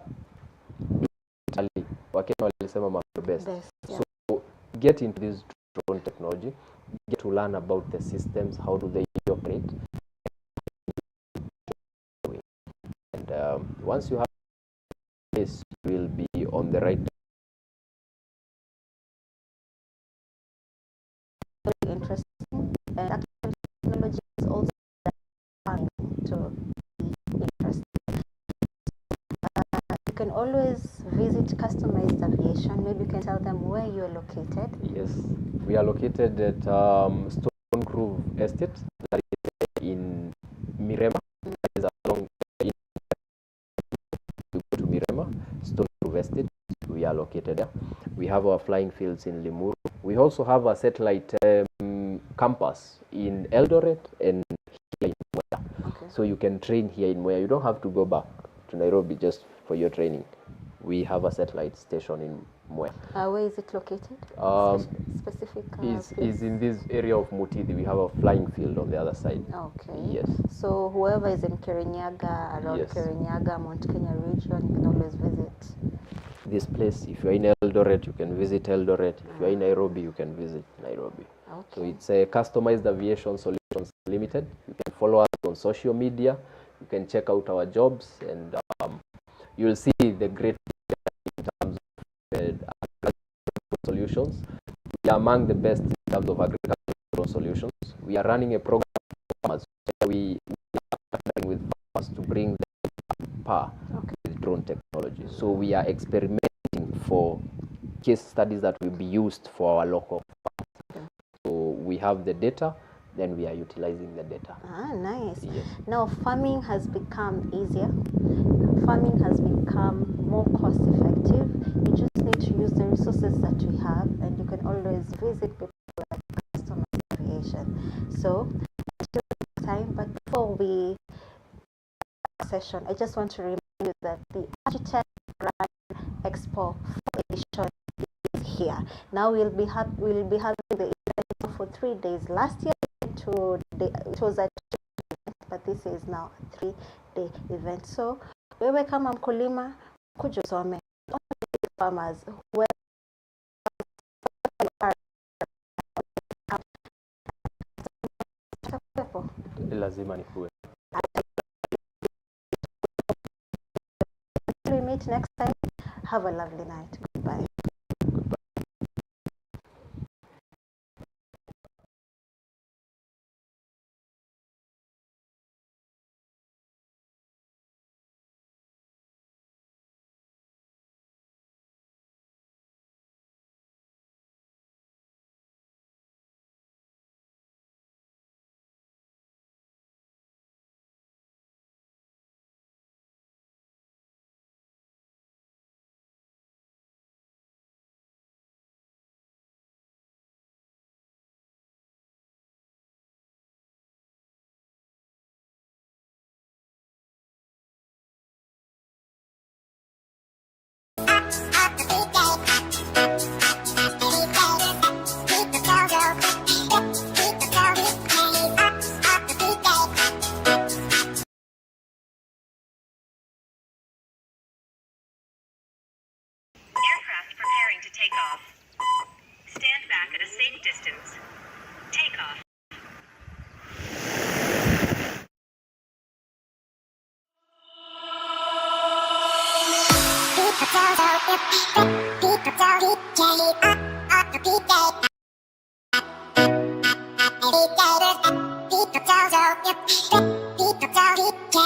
digitally, Wakenya walisema mambo best.
Yeah.
So get into this drone technology, get to learn about the systems, how do they operate, and once you have this, you will be on the right.
Very interesting, and actually technology is also fun to be interesting. You can always visit Customized Aviation. Maybe you can tell them where you are located.
Yes, we are located at Stone Grove Estate, that is in Mirema. That is along you go to Mirema, Stone Grove Estate. We are located there. We have our flying fields in Limuru. We also have a satellite campus in Eldoret and here in Mwea.
Okay.
So you can train here in Mwea. You don't have to go back to Nairobi just for your training. We have a satellite station in Mwea.
Where is it located? Specific
is in this area of Mutidi. We have a flying field on the other side.
Okay.
Yes.
So whoever is in Kirinyaga, around
Yes.
Kirinyaga, Mount Kenya region, you can always visit
this place. If you're in Eldoret, you can visit Eldoret. If you're in Nairobi, you can visit Nairobi.
Okay.
So it's a Customized Aviation Solutions Limited. You can follow us on social media. You can check out our jobs, and you'll see the great in terms of agricultural solutions. We are among the best in terms of agricultural solutions. We are running a program for farmers where we are partnering with farmers to bring them power with drone technology. So we are experimenting for case studies that will be used for our local farmers. So we have the data, then we are utilizing the data.
Nice.
Yes.
Now farming has become easier. Farming has become more cost effective. You just need to use the resources that we have, and you can always visit people like Customized Aviation. So until next time, but before we session, I just want to remind you that the Agitech Grand Expo edition is here. Now we'll be having the event for 3 days. Last year it was a 2-day event, but this is now a 3-day event. So wewe kama mkulima kuja usome, farmers where
Lazima nikuwe.
We meet next time. Have a lovely night. Goodbye.
Aircraft preparing to take off. Stand back at a safe distance. Take off.
People DJ,